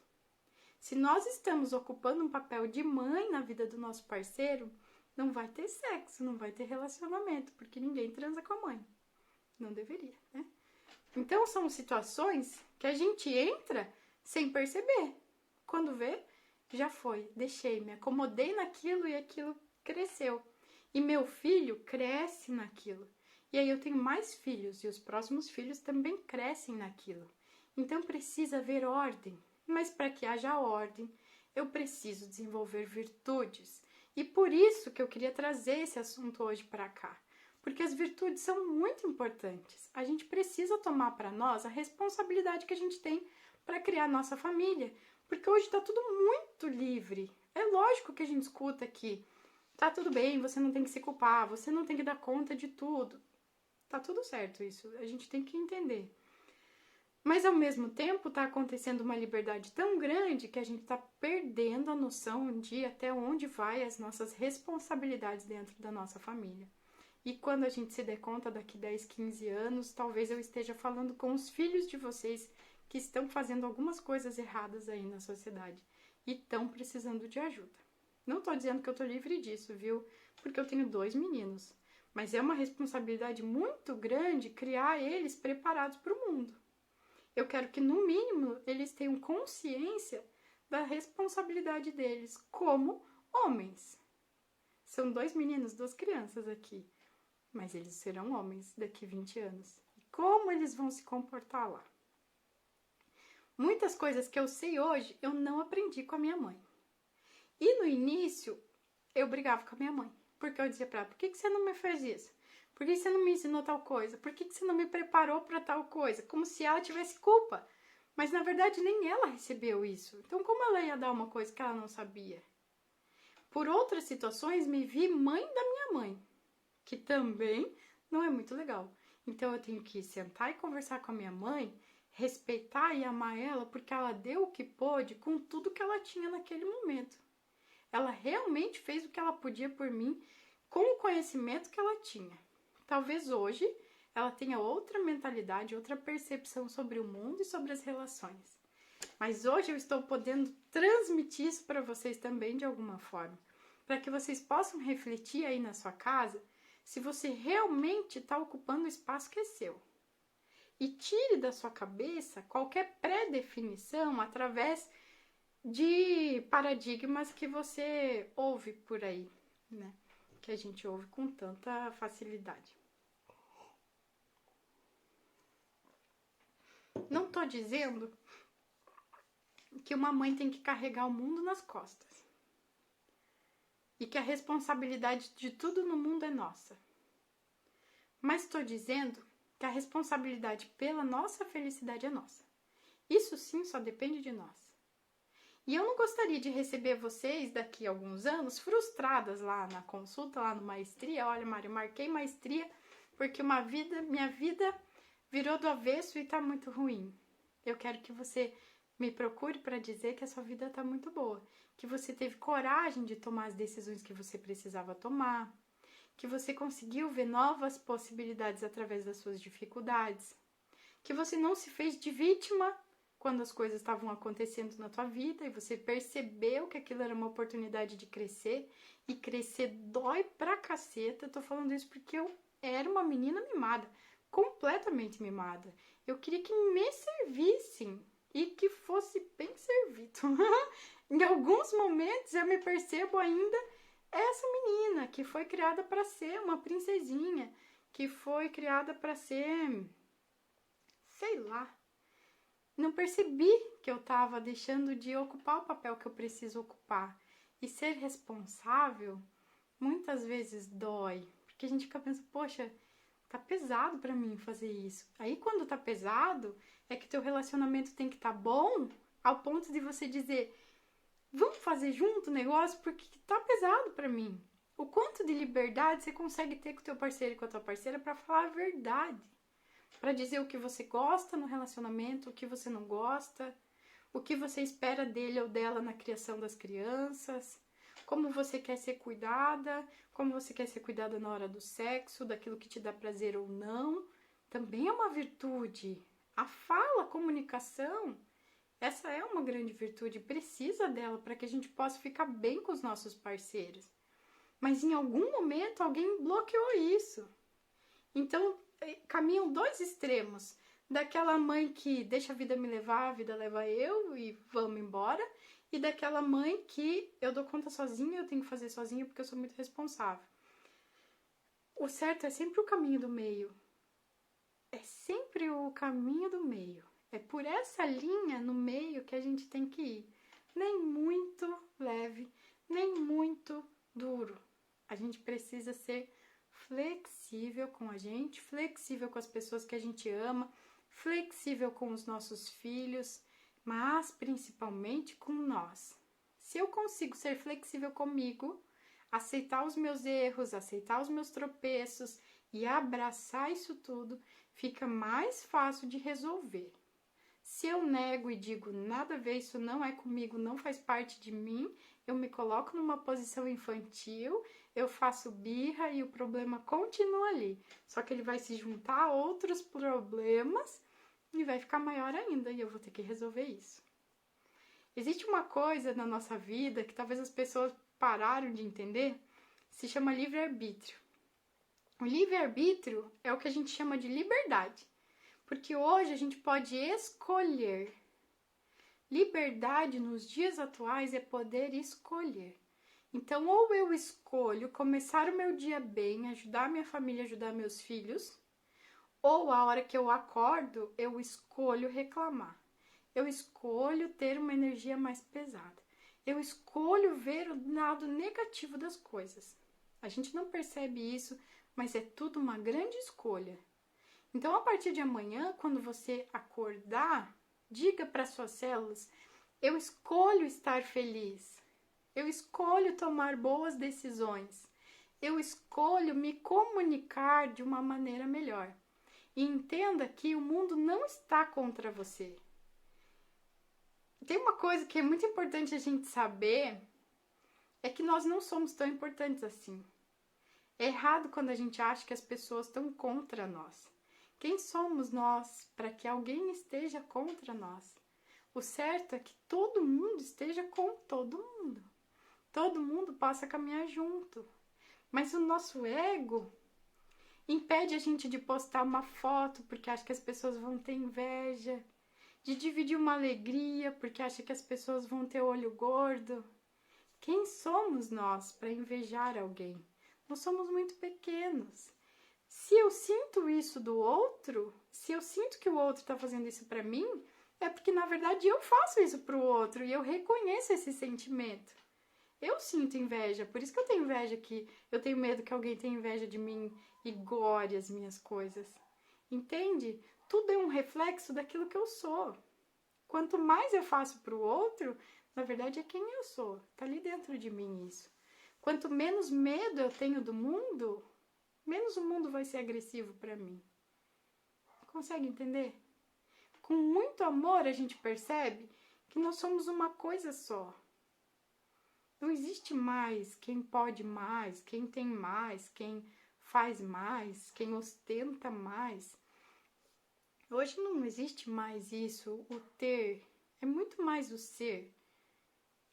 Se nós estamos ocupando um papel de mãe na vida do nosso parceiro, não vai ter sexo, não vai ter relacionamento, porque ninguém transa com a mãe. Não deveria, né? Então, são situações que a gente entra sem perceber. Quando vê, já foi, deixei, me acomodei naquilo e aquilo cresceu. E meu filho cresce naquilo. E aí eu tenho mais filhos e os próximos filhos também crescem naquilo. Então, precisa haver ordem. Mas para que haja ordem, eu preciso desenvolver virtudes. E por isso que eu queria trazer esse assunto hoje para cá. Porque as virtudes são muito importantes. A gente precisa tomar para nós a responsabilidade que a gente tem para criar nossa família. Porque hoje está tudo muito livre. É lógico que a gente escuta que tá tudo bem, você não tem que se culpar, você não tem que dar conta de tudo. Tá tudo certo isso, a gente tem que entender. Mas ao mesmo tempo está acontecendo uma liberdade tão grande que a gente está perdendo a noção de até onde vai as nossas responsabilidades dentro da nossa família. E quando a gente se der conta daqui 10, 15 anos, talvez eu esteja falando com os filhos de vocês que estão fazendo algumas coisas erradas aí na sociedade e estão precisando de ajuda. Não estou dizendo que eu estou livre disso, viu? Porque eu tenho 2 meninos. Mas é uma responsabilidade muito grande criar eles preparados para o mundo. Eu quero que, no mínimo, eles tenham consciência da responsabilidade deles como homens. São 2 meninos, 2 crianças aqui. Mas eles serão homens daqui 20 anos. E como eles vão se comportar lá? Muitas coisas que eu sei hoje, eu não aprendi com a minha mãe. E no início, eu brigava com a minha mãe. Porque eu dizia pra ela, por que você não me fez isso? Por que você não me ensinou tal coisa? Por que você não me preparou para tal coisa? Como se ela tivesse culpa. Mas na verdade nem ela recebeu isso. Então como ela ia dar uma coisa que ela não sabia? Por outras situações me vi mãe da minha mãe, que também não é muito legal. Então eu tenho que sentar e conversar com a minha mãe, respeitar e amar ela, porque ela deu o que pôde com tudo que ela tinha naquele momento. Ela realmente fez o que ela podia por mim com o conhecimento que ela tinha. Talvez hoje ela tenha outra mentalidade, outra percepção sobre o mundo e sobre as relações. Mas hoje eu estou podendo transmitir isso para vocês também de alguma forma, para que vocês possam refletir aí na sua casa se você realmente está ocupando o espaço que é seu. E tire da sua cabeça qualquer pré-definição através de paradigmas que você ouve por aí, né? Que a gente ouve com tanta facilidade. Não tô dizendo que uma mãe tem que carregar o mundo nas costas e que a responsabilidade de tudo no mundo é nossa. Mas estou dizendo que a responsabilidade pela nossa felicidade é nossa. Isso sim só depende de nós. E eu não gostaria de receber vocês daqui a alguns anos frustradas lá na consulta, lá no Maestria. Olha, Mari, eu marquei Maestria porque minha vida virou do avesso e tá muito ruim. Eu quero que você me procure para dizer que a sua vida tá muito boa, que você teve coragem de tomar as decisões que você precisava tomar, que você conseguiu ver novas possibilidades através das suas dificuldades, que você não se fez de vítima quando as coisas estavam acontecendo na tua vida e você percebeu que aquilo era uma oportunidade de crescer, e crescer dói pra caceta. Eu tô falando isso porque eu era uma menina mimada, completamente mimada. Eu queria que me servissem e que fosse bem servido. Em alguns momentos eu me percebo ainda essa menina que foi criada para ser uma princesinha, que foi criada para ser, sei lá. Não percebi que eu estava deixando de ocupar o papel que eu preciso ocupar. E ser responsável muitas vezes dói, porque a gente fica pensando, poxa, tá pesado para mim fazer isso. Aí quando tá pesado, é que teu relacionamento tem que estar bom, ao ponto de você dizer, vamos fazer junto o negócio porque tá pesado para mim. O quanto de liberdade você consegue ter com o teu parceiro e com a tua parceira para falar a verdade, para dizer o que você gosta no relacionamento, o que você não gosta, o que você espera dele ou dela na criação das crianças, como você quer ser cuidada, como você quer ser cuidada na hora do sexo, daquilo que te dá prazer ou não. Também é uma virtude. A fala, a comunicação, essa é uma grande virtude, precisa dela para que a gente possa ficar bem com os nossos parceiros. Mas em algum momento alguém bloqueou isso. Então, caminham dois extremos. Daquela mãe que deixa a vida me levar, a vida leva eu e vamos embora. E daquela mãe que eu dou conta sozinha, eu tenho que fazer sozinha porque eu sou muito responsável. O certo é sempre o caminho do meio. É sempre o caminho do meio. É por essa linha no meio que a gente tem que ir. Nem muito leve, nem muito duro. A gente precisa ser flexível com a gente, flexível com as pessoas que a gente ama, flexível com os nossos filhos, mas principalmente com nós. Se eu consigo ser flexível comigo, aceitar os meus erros, aceitar os meus tropeços e abraçar isso tudo, fica mais fácil de resolver. Se eu nego e digo nada a ver, isso não é comigo, não faz parte de mim, eu me coloco numa posição infantil, eu faço birra e o problema continua ali. Só que ele vai se juntar a outros problemas e vai ficar maior ainda e eu vou ter que resolver isso. Existe uma coisa na nossa vida que talvez as pessoas pararam de entender, se chama livre-arbítrio. O livre-arbítrio é o que a gente chama de liberdade, porque hoje a gente pode escolher. Liberdade nos dias atuais é poder escolher. Então, ou eu escolho começar o meu dia bem, ajudar minha família, ajudar meus filhos, ou a hora que eu acordo, eu escolho reclamar. Eu escolho ter uma energia mais pesada. Eu escolho ver o lado negativo das coisas. A gente não percebe isso, mas é tudo uma grande escolha. Então, a partir de amanhã, quando você acordar, diga para suas células: eu escolho estar feliz. Eu escolho tomar boas decisões. Eu escolho me comunicar de uma maneira melhor. E entenda que o mundo não está contra você. Tem uma coisa que é muito importante a gente saber, é que nós não somos tão importantes assim. É errado quando a gente acha que as pessoas estão contra nós. Quem somos nós para que alguém esteja contra nós? O certo é que todo mundo esteja com todo mundo. Todo mundo possa caminhar junto. Mas o nosso ego impede a gente de postar uma foto porque acha que as pessoas vão ter inveja, de dividir uma alegria porque acha que as pessoas vão ter olho gordo. Quem somos nós para invejar alguém? Nós somos muito pequenos. Se eu sinto isso do outro, se eu sinto que o outro está fazendo isso para mim, é porque na verdade eu faço isso para o outro e eu reconheço esse sentimento. Eu sinto inveja, por isso que eu tenho inveja que eu tenho medo que alguém tenha inveja de mim e gore as minhas coisas. Entende? Tudo é um reflexo daquilo que eu sou. Quanto mais eu faço para o outro, na verdade é quem eu sou. Tá ali dentro de mim isso. Quanto menos medo eu tenho do mundo, menos o mundo vai ser agressivo para mim. Consegue entender? Com muito amor a gente percebe que nós somos uma coisa só. Não existe mais quem pode mais, quem tem mais, quem faz mais, quem ostenta mais. Hoje não existe mais isso, o ter, é muito mais o ser.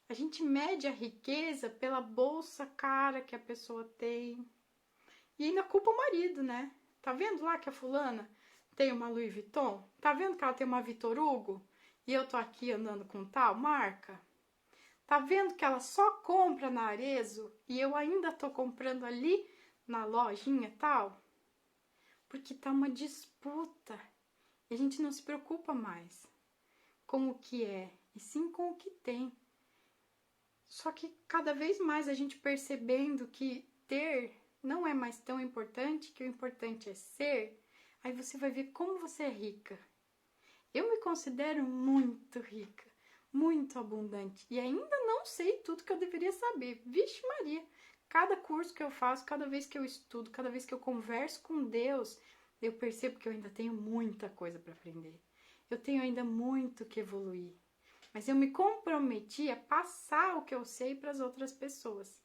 A gente mede a riqueza pela bolsa cara que a pessoa tem. E ainda culpa o marido, né? Tá vendo lá que a fulana tem uma Louis Vuitton? Tá vendo que ela tem uma Vitor Hugo? E eu tô aqui andando com tal marca? Tá vendo que ela só compra na Arezzo e eu ainda tô comprando ali na lojinha tal? Porque tá uma disputa. E a gente não se preocupa mais com o que é, e sim com o que tem. Só que cada vez mais a gente percebendo que ter não é mais tão importante, que o importante é ser, aí você vai ver como você é rica. Eu me considero muito rica, muito abundante, e ainda não sei tudo que eu deveria saber. Vixe Maria, cada curso que eu faço, cada vez que eu estudo, cada vez que eu converso com Deus, eu percebo que eu ainda tenho muita coisa para aprender. Eu tenho ainda muito que evoluir. Mas eu me comprometi a passar o que eu sei para as outras pessoas.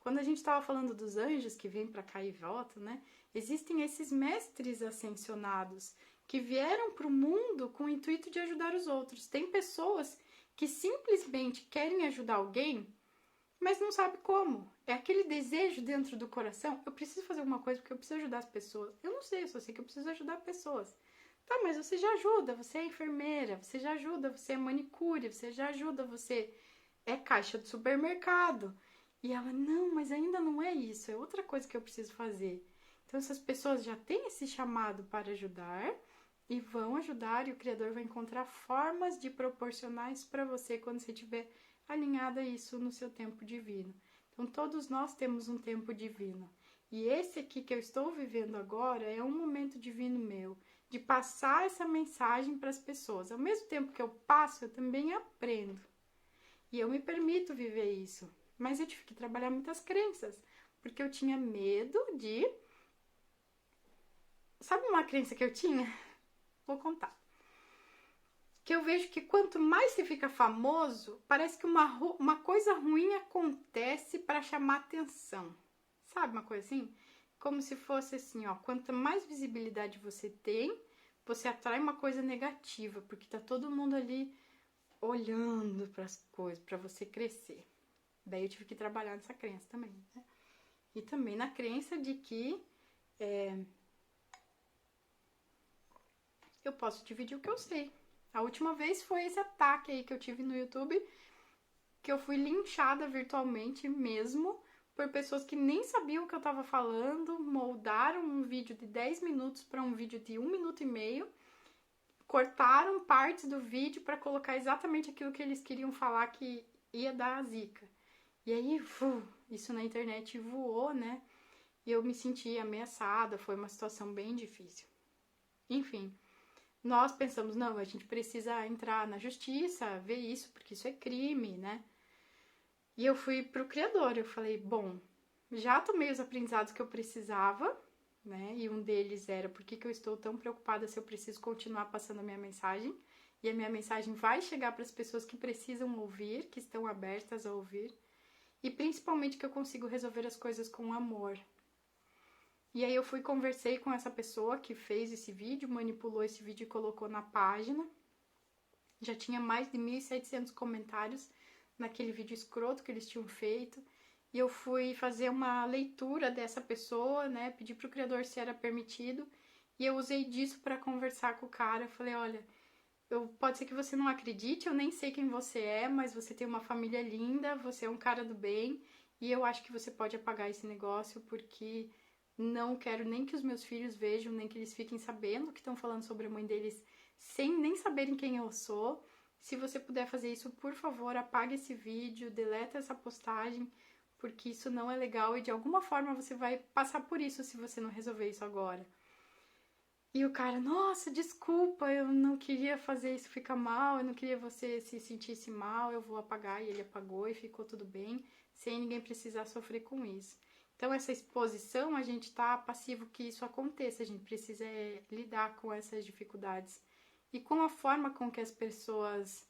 Quando a gente estava falando dos anjos que vêm para cá e voltam, né? Existem esses mestres ascensionados que vieram para o mundo com o intuito de ajudar os outros. Tem pessoas que simplesmente querem ajudar alguém, mas não sabem como. É aquele desejo dentro do coração. Eu preciso fazer alguma coisa porque eu preciso ajudar as pessoas. Eu não sei, eu só sei que eu preciso ajudar pessoas. Tá, mas você já ajuda, você é enfermeira, você já ajuda, você é manicure, você já ajuda, você é caixa de supermercado. E ela, não, mas ainda não é isso, é outra coisa que eu preciso fazer. Então essas pessoas já têm esse chamado para ajudar e vão ajudar, e o Criador vai encontrar formas de proporcionar isso para você quando você estiver alinhada a isso no seu tempo divino. Então todos nós temos um tempo divino. E esse aqui que eu estou vivendo agora é um momento divino meu, de passar essa mensagem para as pessoas. Ao mesmo tempo que eu passo, eu também aprendo. E eu me permito viver isso. Mas eu tive que trabalhar muitas crenças, porque eu tinha medo de... Sabe uma crença que eu tinha? Vou contar. Que eu vejo que quanto mais se fica famoso, parece que uma coisa ruim acontece para chamar atenção. Sabe uma coisa assim? Como se fosse assim, ó, quanto mais visibilidade você tem, você atrai uma coisa negativa, porque tá todo mundo ali olhando para as coisas, para você crescer. Daí eu tive que trabalhar nessa crença também, né? E também na crença de que eu posso dividir o que eu sei. A última vez foi esse ataque aí que eu tive no YouTube, que eu fui linchada virtualmente mesmo, por pessoas que nem sabiam o que eu tava falando, moldaram um vídeo de 10 minutos para um vídeo de 1 minuto e meio, cortaram partes do vídeo para colocar exatamente aquilo que eles queriam falar que ia dar a zika. E aí, isso na internet voou, né? E eu me senti ameaçada, foi uma situação bem difícil. Enfim, nós pensamos, não, a gente precisa entrar na justiça, ver isso, porque isso é crime, né? E eu fui pro criador, eu falei, bom, já tomei os aprendizados que eu precisava, né? E um deles era por que eu estou tão preocupada se eu preciso continuar passando a minha mensagem. E a minha mensagem vai chegar para as pessoas que precisam ouvir, que estão abertas a ouvir. E principalmente que eu consigo resolver as coisas com amor. E aí eu fui conversei com essa pessoa que fez esse vídeo, manipulou esse vídeo e colocou na página. Já tinha mais de 1.700 comentários naquele vídeo escroto que eles tinham feito. E eu fui fazer uma leitura dessa pessoa, né? Pedi pro criador se era permitido. E eu usei disso para conversar com o cara. Eu falei, olha, pode ser que você não acredite, eu nem sei quem você é, mas você tem uma família linda, você é um cara do bem. E eu acho que você pode apagar esse negócio porque não quero nem que os meus filhos vejam, nem que eles fiquem sabendo que estão falando sobre a mãe deles sem nem saberem quem eu sou. Se você puder fazer isso, por favor, apague esse vídeo, deleta essa postagem, porque isso não é legal e de alguma forma você vai passar por isso se você não resolver isso agora. E o cara, nossa, desculpa, eu não queria fazer isso ficar mal, eu não queria você se sentisse mal, eu vou apagar. E ele apagou e ficou tudo bem, sem ninguém precisar sofrer com isso. Então, essa exposição, a gente tá passivo que isso aconteça, a gente precisa lidar com essas dificuldades. E com a forma com que as pessoas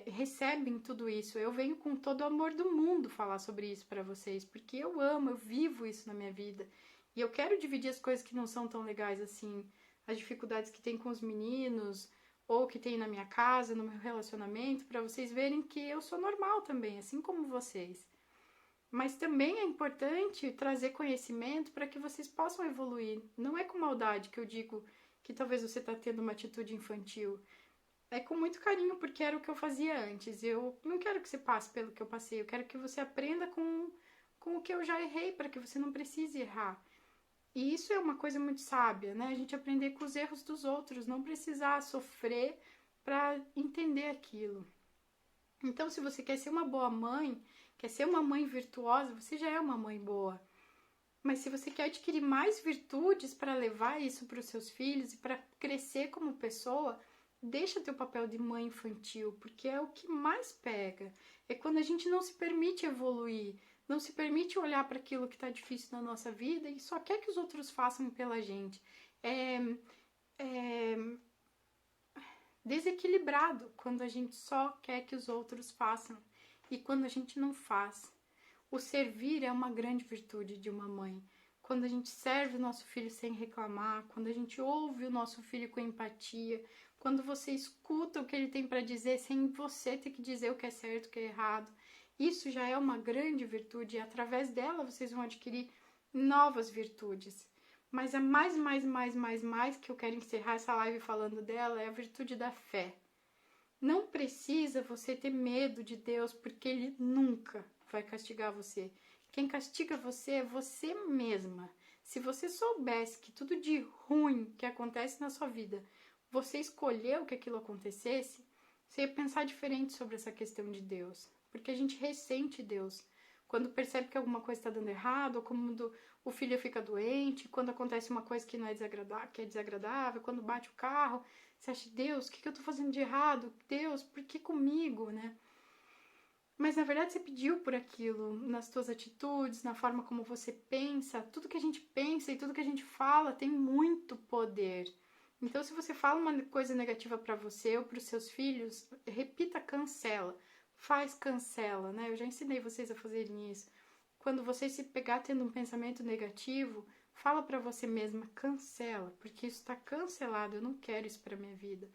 recebem tudo isso. Eu venho com todo o amor do mundo falar sobre isso para vocês, porque eu amo, eu vivo isso na minha vida. E eu quero dividir as coisas que não são tão legais assim, as dificuldades que tem com os meninos, ou que tem na minha casa, no meu relacionamento, para vocês verem que eu sou normal também, assim como vocês. Mas também é importante trazer conhecimento para que vocês possam evoluir. Não é com maldade que eu digo que talvez você está tendo uma atitude infantil. É com muito carinho, porque era o que eu fazia antes. Eu não quero que você passe pelo que eu passei, eu quero que você aprenda com o que eu já errei, para que você não precise errar. E isso é uma coisa muito sábia, né? A gente aprender com os erros dos outros, não precisar sofrer para entender aquilo. Então, se você quer ser uma boa mãe, quer ser uma mãe virtuosa, você já é uma mãe boa. Mas se você quer adquirir mais virtudes para levar isso para os seus filhos e para crescer como pessoa, deixa teu papel de mãe infantil, porque é o que mais pega. É quando a gente não se permite evoluir, não se permite olhar para aquilo que está difícil na nossa vida e só quer que os outros façam pela gente. É desequilibrado quando a gente só quer que os outros façam e quando a gente não faz. O servir é uma grande virtude de uma mãe. Quando a gente serve o nosso filho sem reclamar, quando a gente ouve o nosso filho com empatia, quando você escuta o que ele tem para dizer sem você ter que dizer o que é certo, o que é errado, isso já é uma grande virtude e através dela vocês vão adquirir novas virtudes. Mas a mais que eu quero encerrar essa live falando dela é a virtude da fé. Não precisa você ter medo de Deus, porque Ele nunca vai castigar você. Quem castiga você é você mesma. Se você soubesse que tudo de ruim que acontece na sua vida, você escolheu que aquilo acontecesse, você ia pensar diferente sobre essa questão de Deus. Porque a gente ressente Deus. Quando percebe que alguma coisa está dando errado, ou quando o filho fica doente, quando acontece uma coisa que não é desagradável, que é desagradável, quando bate o carro, você acha, Deus, o que eu tô fazendo de errado? Deus, por que comigo, né? Mas na verdade você pediu por aquilo, nas tuas atitudes, na forma como você pensa. Tudo que a gente pensa e tudo que a gente fala tem muito poder. Então se você fala uma coisa negativa para você ou para os seus filhos, repita, cancela. Faz cancela, né? Eu já ensinei vocês a fazerem isso. Quando você se pegar tendo um pensamento negativo, fala para você mesma, cancela, porque isso está cancelado, eu não quero isso para minha vida.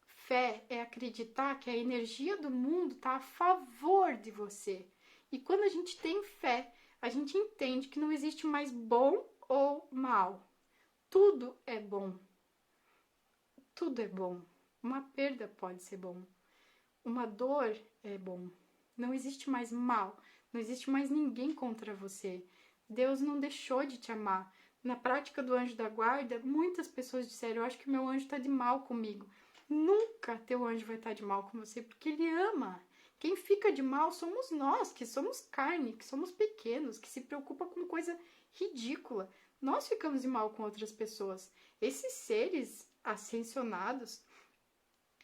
Fé é acreditar que a energia do mundo está a favor de você. E quando a gente tem fé, a gente entende que não existe mais bom ou mal. Tudo é bom. Tudo é bom. Uma perda pode ser bom. Uma dor é bom. Não existe mais mal. Não existe mais ninguém contra você. Deus não deixou de te amar. Na prática do anjo da guarda, muitas pessoas disseram, eu acho que meu anjo está de mal comigo. Nunca teu anjo vai estar de mal com você, porque ele ama. Quem fica de mal somos nós, que somos carne, que somos pequenos, que se preocupa com coisa ridícula. Nós ficamos de mal com outras pessoas. Esses seres ascensionados,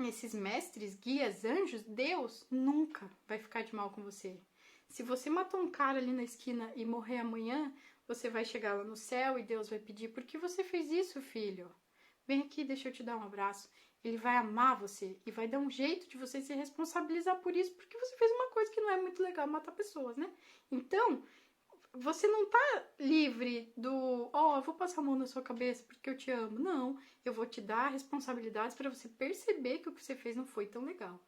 esses mestres, guias, anjos, Deus nunca vai ficar de mal com você. Se você matou um cara ali na esquina e morrer amanhã, você vai chegar lá no céu e Deus vai pedir: por que você fez isso, filho? Vem aqui, deixa eu te dar um abraço. Ele vai amar você e vai dar um jeito de você se responsabilizar por isso, porque você fez uma coisa que não é muito legal, matar pessoas, né? Então, você não tá livre do, eu vou passar a mão na sua cabeça porque eu te amo. Não, eu vou te dar responsabilidades para você perceber que o que você fez não foi tão legal.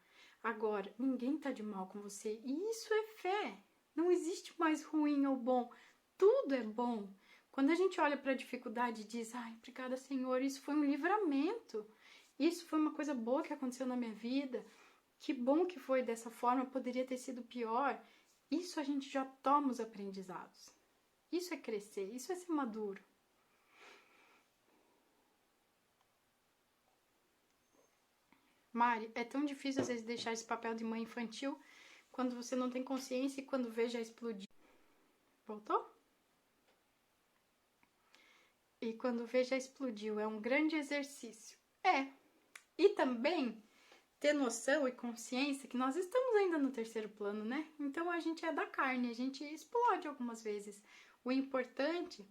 Agora, ninguém tá de mal com você e isso é fé. Não existe mais ruim ou bom. Tudo é bom. Quando a gente olha para a dificuldade e diz: ai, obrigada, Senhor, isso foi um livramento. Isso foi uma coisa boa que aconteceu na minha vida. Que bom que foi dessa forma, poderia ter sido pior. Isso a gente já toma os aprendizados. Isso é crescer, isso é ser maduro. Mari, é tão difícil às vezes deixar esse papel de mãe infantil quando você não tem consciência e quando vê já explodir. Voltou? E quando vê já explodiu. É um grande exercício. E também ter noção e consciência que nós estamos ainda no terceiro plano, né? Então a gente é da carne, a gente explode algumas vezes. O importante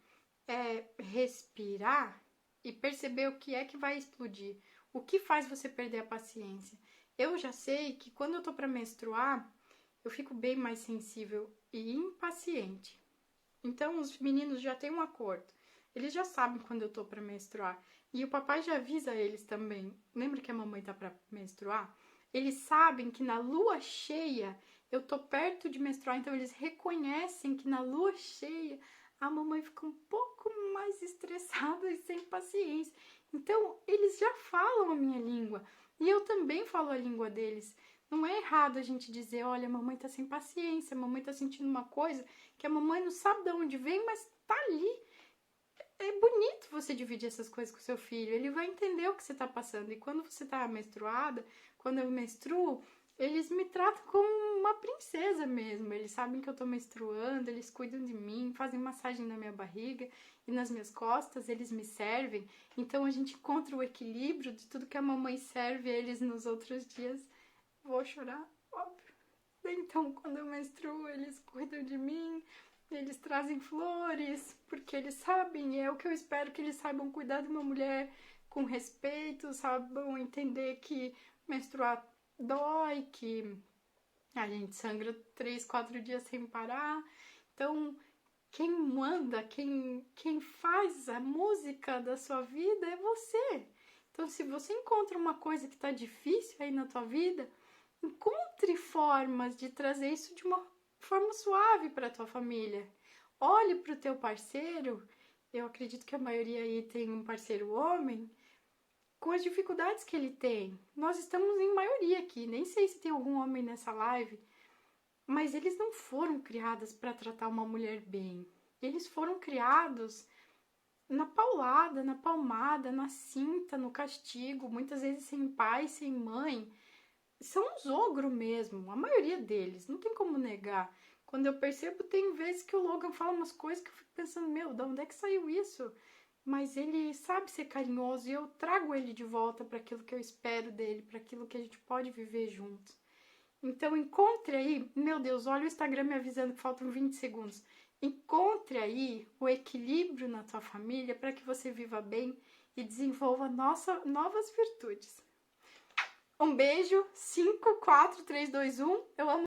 é respirar e perceber o que é que vai explodir. O que faz você perder a paciência? Eu já sei que quando eu tô para menstruar, eu fico bem mais sensível e impaciente. Então os meninos já têm um acordo. Eles já sabem quando eu tô para menstruar. E o papai já avisa eles também. Lembra que a mamãe tá para menstruar? Eles sabem que na lua cheia eu tô perto de menstruar, então eles reconhecem que na lua cheia a mamãe fica um pouco mais estressada e sem paciência. Então eles já falam a minha língua e eu também falo a língua deles. Não é errado a gente dizer: olha, a mamãe tá sem paciência, a mamãe tá sentindo uma coisa que a mamãe não sabe de onde vem, mas tá ali. É bonito você dividir essas coisas com seu filho, ele vai entender o que você tá passando. E quando você tá menstruada, quando eu menstruo, eles me tratam como uma princesa mesmo. Eles sabem que eu tô menstruando, eles cuidam de mim, fazem massagem na minha barriga e nas minhas costas, eles me servem. Então a gente encontra o equilíbrio de tudo que a mamãe serve a eles nos outros dias. Vou chorar, óbvio. Então, quando eu menstruo, eles cuidam de mim, eles trazem flores, porque eles sabem, é o que eu espero, que eles saibam cuidar de uma mulher com respeito, saibam entender que menstruar dói, que a gente sangra 3, 4 dias sem parar. Então, quem manda, quem faz a música da sua vida é você. Então, se você encontra uma coisa que tá difícil aí na tua vida, encontre formas de trazer isso de uma forma suave para tua família. Olhe para o teu parceiro, eu acredito que a maioria aí tem um parceiro homem, com as dificuldades que ele tem. Nós estamos em maioria aqui, nem sei se tem algum homem nessa live, mas eles não foram criados para tratar uma mulher bem. Eles foram criados na paulada, na palmada, na cinta, no castigo, muitas vezes sem pai, sem mãe. São uns ogros mesmo, a maioria deles, não tem como negar. Quando eu percebo, tem vezes que o Logan fala umas coisas que eu fico pensando: meu, de onde é que saiu isso? Mas ele sabe ser carinhoso e eu trago ele de volta para aquilo que eu espero dele, para aquilo que a gente pode viver juntos. Então encontre aí, meu Deus, olha o Instagram me avisando que faltam 20 segundos. Encontre aí o equilíbrio na tua família para que você viva bem e desenvolva novas virtudes. Um beijo, 5, 4, 3, 2, 1. Eu amo